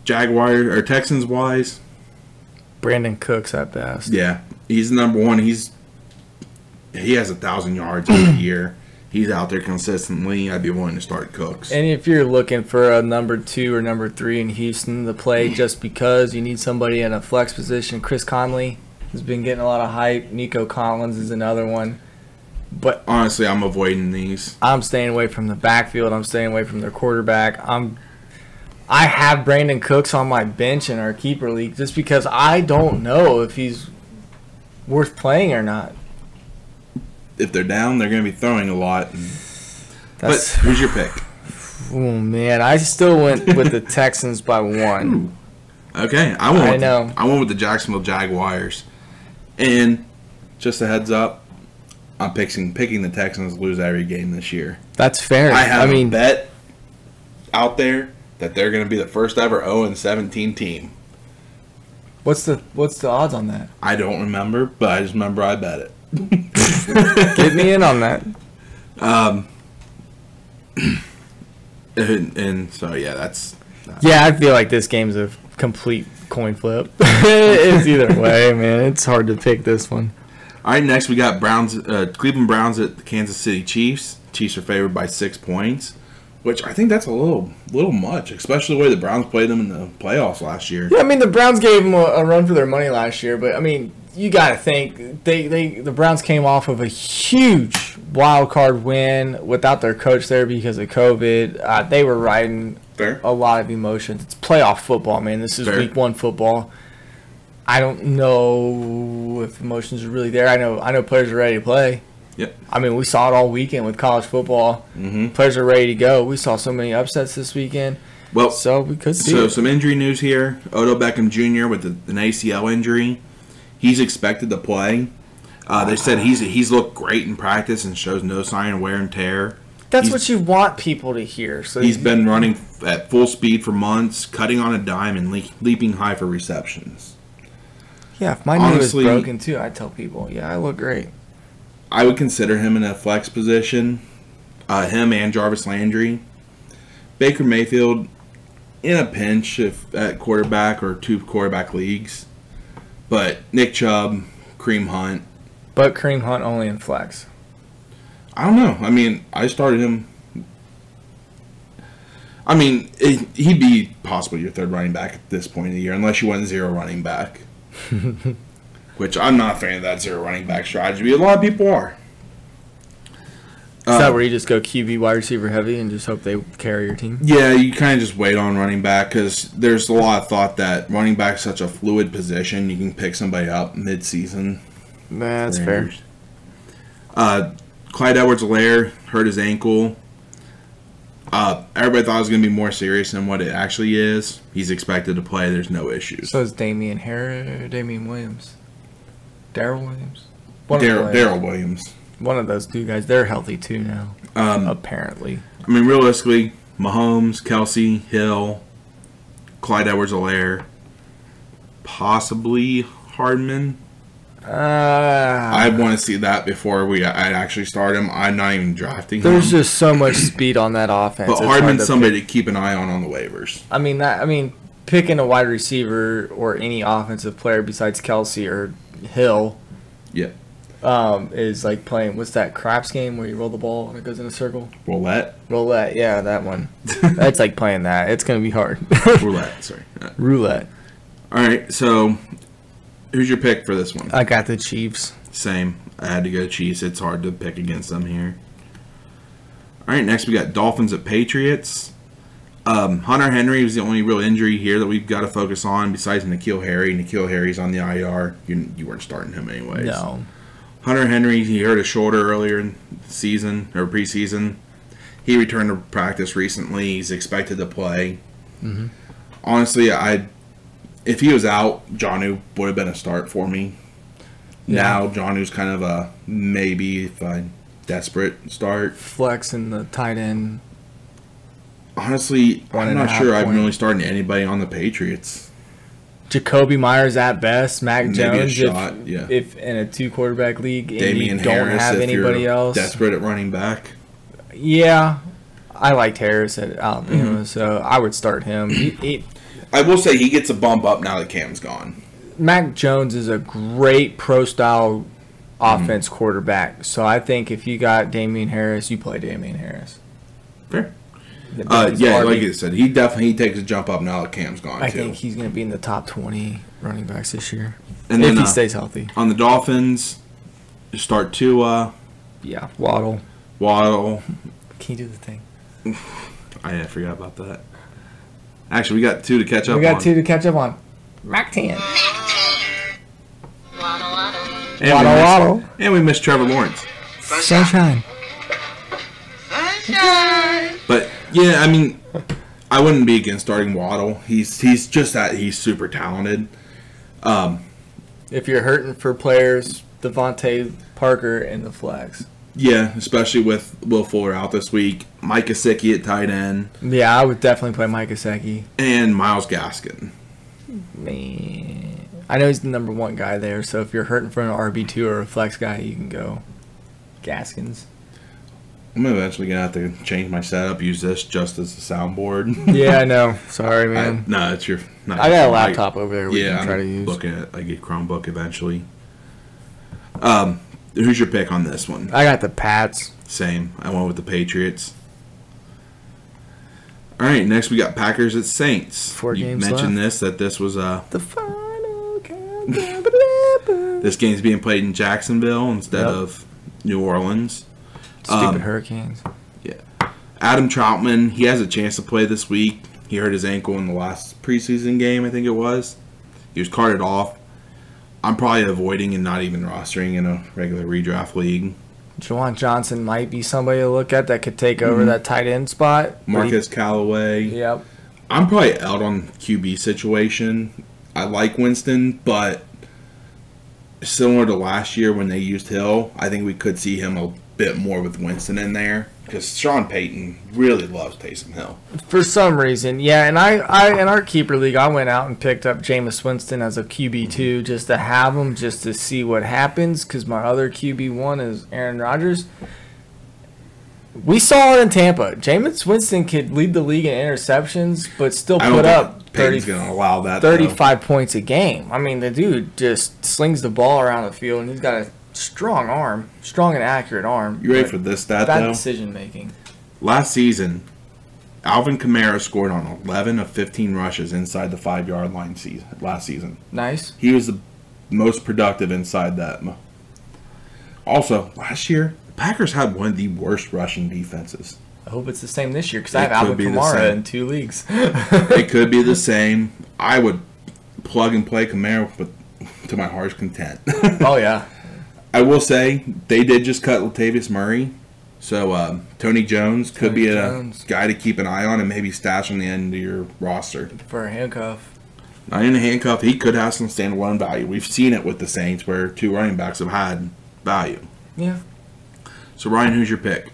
Jaguar or Texans wise, Brandon Cooks at best. yeah, he's number one. He has 1,000 yards every year. He's out there consistently. I'd be willing to start Cooks. And if you're looking for a number 2 or number 3 in Houston to play just because you need somebody in a flex position, Chris Conley has been getting a lot of hype. Nico Collins is another one. But Honestly, I'm avoiding these. I'm staying away from the backfield. I'm staying away from their quarterback. I have Brandon Cooks on my bench in our keeper league just because I don't know if he's worth playing or not. If they're down, they're going to be throwing a lot. But That's, who's your pick? oh man, I still went with the Texans by 1. Okay, I went with the Jacksonville Jaguars. And just a heads up, I'm picking the Texans to lose every game this year. That's fair. I have a bet out there that they're going to be the first ever 0-17 team. What's the odds on that? I don't remember, but I just remember I bet it. Get me in on that. And so yeah, that's Yeah, I feel like this game's a complete coin flip. It's either way, man. It's hard to pick this one. all right. Next, we got Cleveland Browns at the Kansas City Chiefs. Chiefs are favored by 6 points, which I think that's a little much, especially the way the Browns played them in the playoffs last year. Yeah, I mean the Browns gave them a run for their money last year, but I mean you got to think the Browns came off of a huge wild card win without their coach there because of COVID. They were riding Fair. a lot of emotions. It's playoff football, man. This is Fair. week 1 football. I don't know if emotions are really there. I know players are ready to play. Yep. I mean, we saw it all weekend with college football. Mm-hmm. Players are ready to go. We saw so many upsets this weekend. Well, So we could see so it. some injury news here. Odell Beckham Jr. with an ACL injury. He's expected to play. They said he's looked great in practice and shows no sign of wear and tear. That's what you want people to hear. So He's been running at full speed for months, cutting on a dime and leaping high for receptions. Yeah, if my knee was Honestly- broken too, I'd tell people, yeah, I look great. I would consider him in a flex position. Him and Jarvis Landry. Baker Mayfield in a pinch if at quarterback or 2 quarterback leagues. But Nick Chubb, Kareem Hunt. But Kareem Hunt only in flex. I don't know. I mean, I started him. I mean, he'd be possibly your 3rd running back at this point of the year, unless you went 0 running back. Which I'm not a fan of that 0 running back strategy. A lot of people are. Is that where you just go QB wide receiver heavy and just hope they carry your team? Yeah, you kind of just wait on running back because there's a lot of thought that running back is such a fluid position. You can pick somebody up mid-season. Nah, that's fair. Clyde Edwards-Helaire hurt his ankle. Everybody thought it was going to be more serious than what it actually is. He's expected to play. There's no issues. So is Damian Williams. Darrell Williams? Darrell Williams. One of those 2 guys. They're healthy too now, apparently. I mean, realistically, Mahomes, Kelsey, Hill, Clyde Edwards-Helaire, possibly Hardman. I'd want to see that before I'd actually start him. I'm not even drafting him. There's just so much speed on that offense. But It's Hardman's hard to somebody pick. to keep an eye on the waivers. I mean, picking a wide receiver or any offensive player besides Kelsey or Hill, Yeah. is like playing. What's that craps game where you roll the ball and it goes in a circle? Roulette? Roulette, yeah, that one. That's like playing that. It's gonna be hard. Roulette, sorry. Roulette. All right, so who's your pick for this one? I got the Chiefs. Same. I had to go Chiefs. It's hard to pick against them here. All right, next we got Dolphins at Patriots. Hunter Henry was the only real injury here that we've got to focus on besides N'Keal Harry. N'Keal Harry's on the IR. You weren't starting him anyways. No. Hunter Henry, he hurt his shoulder earlier in the season or preseason. He returned to practice recently. He's expected to play. Mm-hmm. Honestly, if he was out, Jonnu would have been a start for me. Yeah. Now, Jonnu's kind of a maybe if I desperate start. Flex in the tight end. Honestly, I'm 1.5 not sure I'm point. really starting anybody on the Patriots. Jacoby Myers at best. Mac Maybe a Jones shot, if, yeah. if in a 2 quarterback league and Damian you don't Harris, have if anybody you're else. desperate at running back. Yeah. I liked Harris at Alabama, so I would start him. I will say he gets a bump up now that Cam's gone. Mac Jones is a great pro-style offense quarterback, so I think if you got Damian Harris, you play Damian Harris. Fair. Yeah, like you said, he definitely takes a jump up now that Cam's gone, I too. think he's going to be in the top 20 running backs this year, and if then, he stays healthy. On the Dolphins, start Tua. Yeah, Waddle. Can you do the thing? I forgot about that. Actually, we got 2 to catch up on. We got 2 to catch up on. Mac 10. Waddle. And we missed Trevor Lawrence. Sunshine. But, yeah, I mean, I wouldn't be against starting Waddle. He's just that he's super talented. If you're hurting for players, Devontae Parker in the flex. Yeah, especially with Will Fuller out this week. Mike Gesicki at tight end. Yeah, I would definitely play Mike Gesicki. And Myles Gaskin. Man. I know he's the number 1 guy there, so if you're hurting for an RB2 or a flex guy, you can go Gaskins. I'm eventually going to have to change my setup, use this just as a soundboard. Yeah, I know. Sorry, man. No, it's your... I got a laptop over there we can try to use. Looking at like a Chromebook eventually. Who's your pick on this one? I got the Pats. Same. I went with the Patriots. All right, next we got Packers at Saints. 4 games mentioned left. that this was the final countdown. This game's being played in Jacksonville instead of New Orleans. Stupid Hurricanes. Yeah. Adam Troutman, he has a chance to play this week. He hurt his ankle in the last preseason game, I think it was. He was carted off. I'm probably avoiding and not even rostering in a regular redraft league. Juwan Johnson might be somebody to look at that could take over that tight end spot. Marcus Callaway. Yep. I'm probably out on QB situation. I like Winston, but similar to last year when they used Hill, I think we could see him a bit more with Winston in there because Sean Payton really loves Taysom Hill. For some reason, yeah. And I in our keeper league, I went out and picked up Jameis Winston as a QB2 just to have him, just to see what happens. Because my other QB1 is Aaron Rodgers. We saw it in Tampa. Jameis Winston could lead the league in interceptions, but still put up Payton's going to allow that. 35 points a game. I mean, the dude just slings the ball around the field, and he's got a strong arm, strong and accurate arm. You ready for this stat, bad though? decision making. Last season, Alvin Kamara scored on 11 of 15 rushes inside the 5-yard line last season. Nice. He was the most productive inside that. Also, last year, the Packers had one of the worst rushing defenses. I hope it's the same this year because I have Alvin Kamara in 2 leagues. It could be the same. I would plug and play Kamara to my heart's content. Oh, yeah. I will say, they did just cut Latavius Murray. So, Tony Jones could be a guy to keep an eye on and maybe stash on the end of your roster. For a handcuff. Not in a handcuff. He could have some standalone value. We've seen it with the Saints where 2 running backs have had value. Yeah. So, Ryan, who's your pick?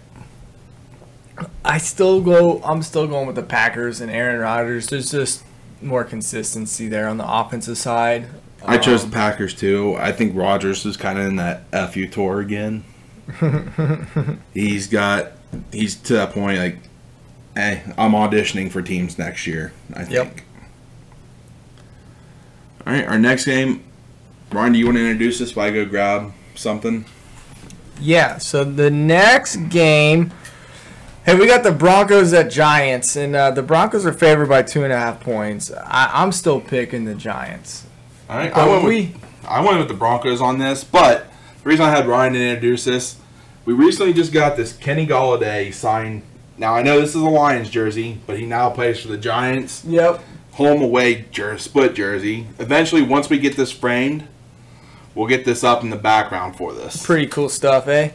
I'm still going with the Packers and Aaron Rodgers. There's just more consistency there on the offensive side. I chose the Packers too. I think Rodgers is kind of in that FU tour again. He's to that point like, hey, I'm auditioning for teams next year, I think. Yep. All right, our next game. Ryan, do you want to introduce us while I go grab something? Yeah, so the next game, hey, we got the Broncos at Giants, and the Broncos are favored by 2.5 points. I'm still picking the Giants. All right, I went with the Broncos on this, but the reason I had Ryan to introduce this, we recently just got this Kenny Golladay signed. Now, I know this is a Lions jersey, but he now plays for the Giants. Yep. Home away split jersey. Eventually, once we get this framed, we'll get this up in the background for this. Pretty cool stuff, eh?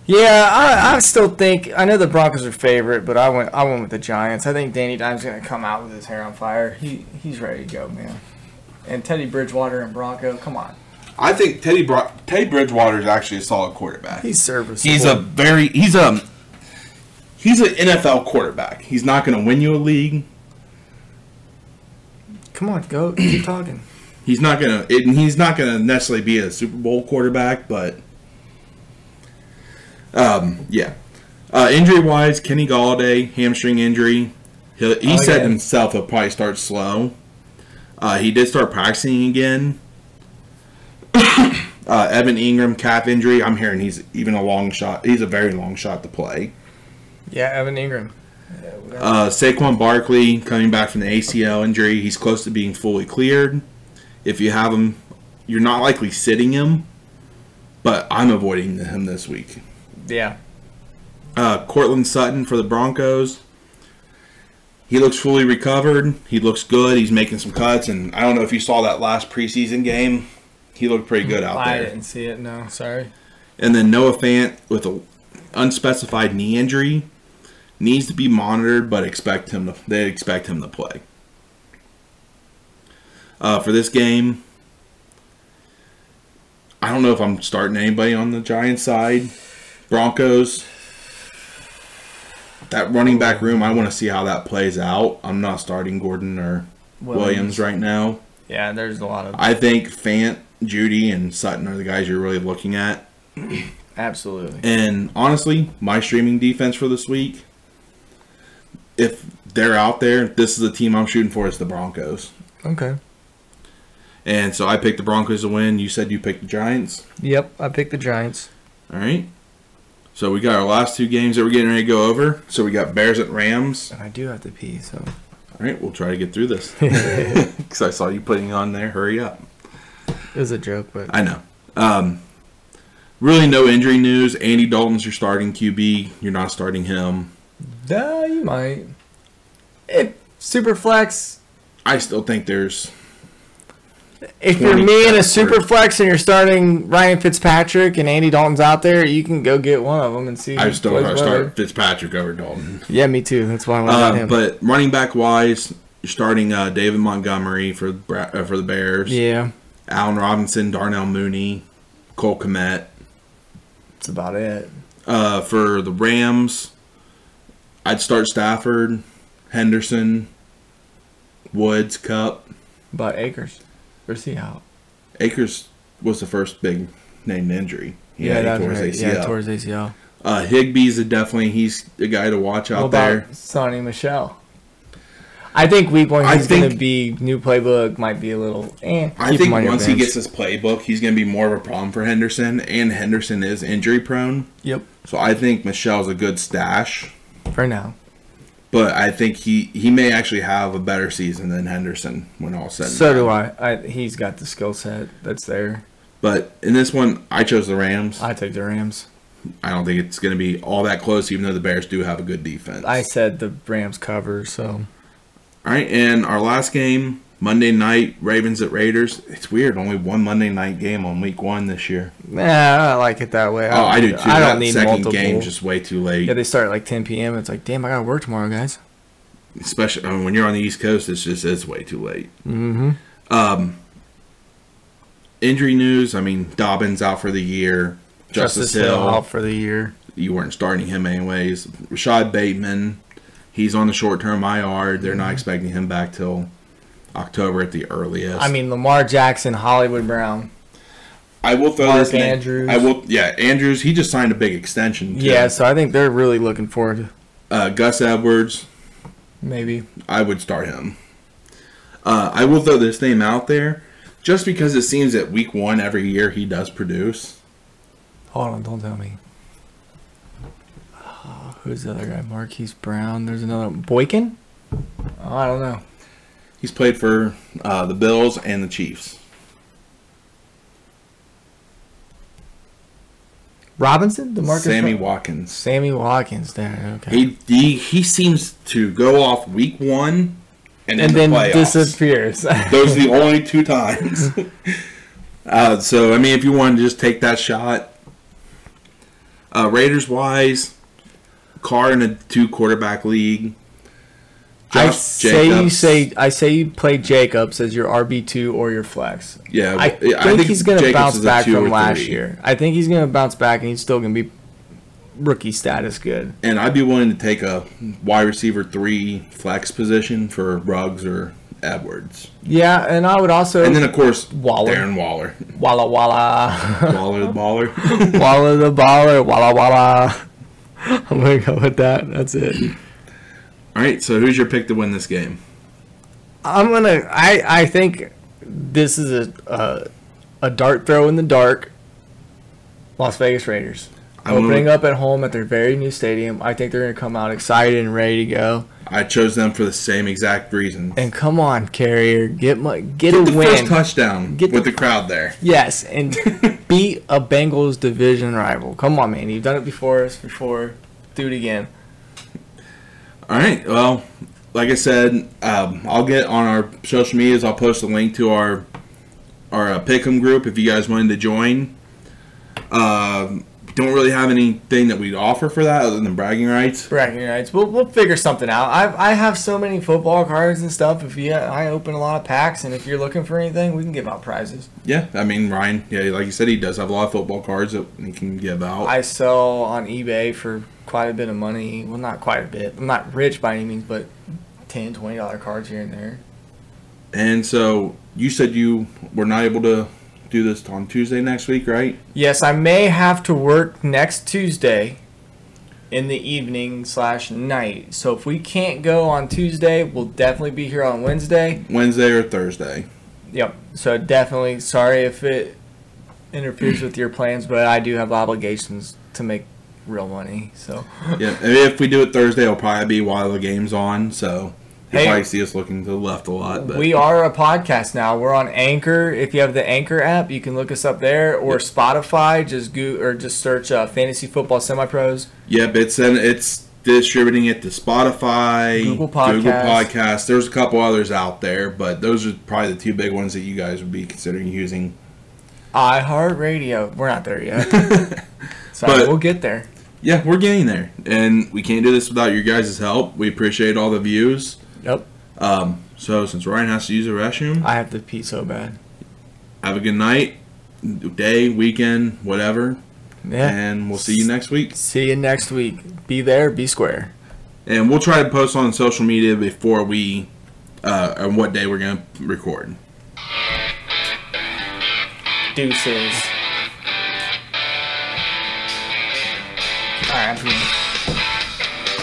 Yeah, I still think, I know the Broncos are favorite, but I went with the Giants. I think Danny Dimes going to come out with his hair on fire. He's ready to go, man. And Teddy Bridgewater and Bronco, come on. I think Teddy Bridgewater is actually a solid quarterback. He's serviceable. He's an NFL quarterback. He's not going to win you a league. Come on, go keep talking. He's not gonna necessarily be a Super Bowl quarterback, but yeah. Injury-wise, Kenny Galladay, hamstring injury. He said himself he'll probably start slow. He did start practicing again. Evan Ingram, calf injury. I'm hearing he's even a long shot. He's a very long shot to play. Yeah, Evan Ingram. Saquon Barkley coming back from the ACL injury. He's close to being fully cleared. If you have him, you're not likely sitting him, but I'm avoiding him this week. Yeah. Cortland Sutton for the Broncos. He looks fully recovered. He looks good. He's making some cuts, and I don't know if you saw that last preseason game. He looked pretty good out there. I didn't see it, no. Sorry. And then Noah Fant with an unspecified knee injury. Needs to be monitored, but they expect him to play. For this game, I don't know if I'm starting anybody on the Giants side. Broncos, that running back room, I want to see how that plays out. I'm not starting Gordon or Williams right now. Yeah, there's a lot of... I think Fant, Judy, and Sutton are the guys you're really looking at. Absolutely. And honestly, my streaming defense for this week, if they're out there, this is the team I'm shooting for. It's the Broncos. Okay. And so I picked the Broncos to win. You said you picked the Giants? Yep, I picked the Giants. All right. So we got our last two games that we're getting ready to go over. So we got Bears at Rams. And I do have to pee, so... All right, we'll try to get through this. Because I saw you putting on there. Hurry up. It was a joke, but... I know. Really no injury news. Andy Dalton's your starting QB. You're not starting him. You might. Super flex. I still think there's... If you're me in a super flex and you're starting Ryan Fitzpatrick and Andy Dalton's out there, you can go get one of them and see. I still start Fitzpatrick over Dalton. Yeah, me too. That's why I went him. But running back wise, you're starting David Montgomery for the Bears. Yeah. Allen Robinson, Darnell Mooney, Cole Kmet. That's about it. For the Rams, I'd start Stafford, Henderson, Woods, Cup. About Akers. Where's he out? Akers was the first big named injury. He tore his ACL. Higbee's he's a guy to watch out there. Sonny Michel. I think week one he's going to be new playbook, might be a little I think once he gets his playbook, he's going to be more of a problem for Henderson, and Henderson is injury prone. Yep. So I think Michel's a good stash. For now. But I think he may actually have a better season than Henderson when all said and done. So do I. He's got the skill set that's there. But in this one, I chose the Rams. I took the Rams. I don't think it's going to be all that close, even though the Bears do have a good defense. I said the Rams cover, so... All right, and our last game, Monday night, Ravens at Raiders. It's weird, only one Monday night game on week one this year. Nah, I like it that way. I do too. I don't need second multiple. game's just way too late. Yeah, they start at like 10 p.m. It's like, damn, I got to work tomorrow, guys. Especially when you're on the East Coast, it's way too late. Mm-hmm. Injury news, Dobbins out for the year. Justice Hill out for the year. You weren't starting him anyways. Rashad Bateman, he's on the short-term IR. They're not expecting him back till October at the earliest. Lamar Jackson, Hollywood Brown. I will throw Mark this name. Andrews. Andrews. He just signed a big extension. Too. Yeah, so I think they're really looking forward to Gus Edwards. Maybe. I would start him. I will throw this name out there just because it seems that week one every year he does produce. Hold on, don't tell me. Who's the other guy? Marquise Brown. There's another Boykin? Oh, I don't know. He's played for the Bills and the Chiefs. Robinson? Sammy Watkins. Sammy Watkins there, okay. He seems to go off week one and then playoffs. Disappears. Those are the only two times. So, if you want to just take that shot. Raiders-wise, Carr in a 2-quarterback league. I say you play Jacobs as your RB2 or your flex. Yeah, I think he's going to bounce back from last year. I think he's going to bounce back, and he's still going to be rookie status good. And I'd be willing to take a wide receiver 3 flex position for Ruggs or Edwards. Yeah, and I would also... And then, of course, Darren Waller. Walla. Waller the baller. Waller the baller. Walla. I'm going to go with that. That's it. All right, so who's your pick to win this game? I think this is a dart throw in the dark. Las Vegas Raiders. Opening up at home at their very new stadium. I think they're going to come out excited and ready to go. I chose them for the same exact reason. And come on, Carrier, get a the win. First touchdown with the crowd there. Yes, and beat a Bengals division rival. Come on, man. You've done it before. Do it again. All right. Well, like I said, I'll get on our social medias. I'll post a link to our Pick'em group if you guys wanted to join. Don't really have anything that we'd offer for that other than bragging rights. Bragging rights. We'll figure something out. I have so many football cards and stuff. I open a lot of packs, and if you're looking for anything, we can give out prizes. Yeah, I mean Ryan. Yeah, like you said, he does have a lot of football cards that he can give out. I sell on eBay for quite a bit of money. Well, not quite a bit. I'm not rich by any means, but $10, $20 cards here and there. And so you said you were not able to do this on Tuesday next week, right? Yes, I may have to work next Tuesday in the evening/night. So if we can't go on Tuesday, we'll definitely be here on Wednesday. Wednesday or Thursday. Yep. So definitely, sorry if it interferes with your plans, but I do have obligations to make real money. So yeah, and if we do it Thursday, it'll probably be while the game's on. So you'll hey, probably see us looking to the left a lot. But we are a podcast now. We're on Anchor. If you have the Anchor app, you can look us up there, or Spotify. Just search Fantasy Football Semi-Pros. Yep, it's distributing it to Spotify, Google Podcasts. There's a couple others out there, but those are probably the two big ones that you guys would be considering using. iHeartRadio. We're not there yet. So we'll get there. Yeah, we're getting there, and we can't do this without your guys' help. We appreciate all the views. Yep. So since Ryan has to use the restroom, I have to pee so bad. Have a good night, day, weekend, whatever. Yeah. And we'll see you next week. See you next week. Be there, be square. And we'll try to post on social media before we, on what day we're going to record. Deuces. Alright, I'm peeing.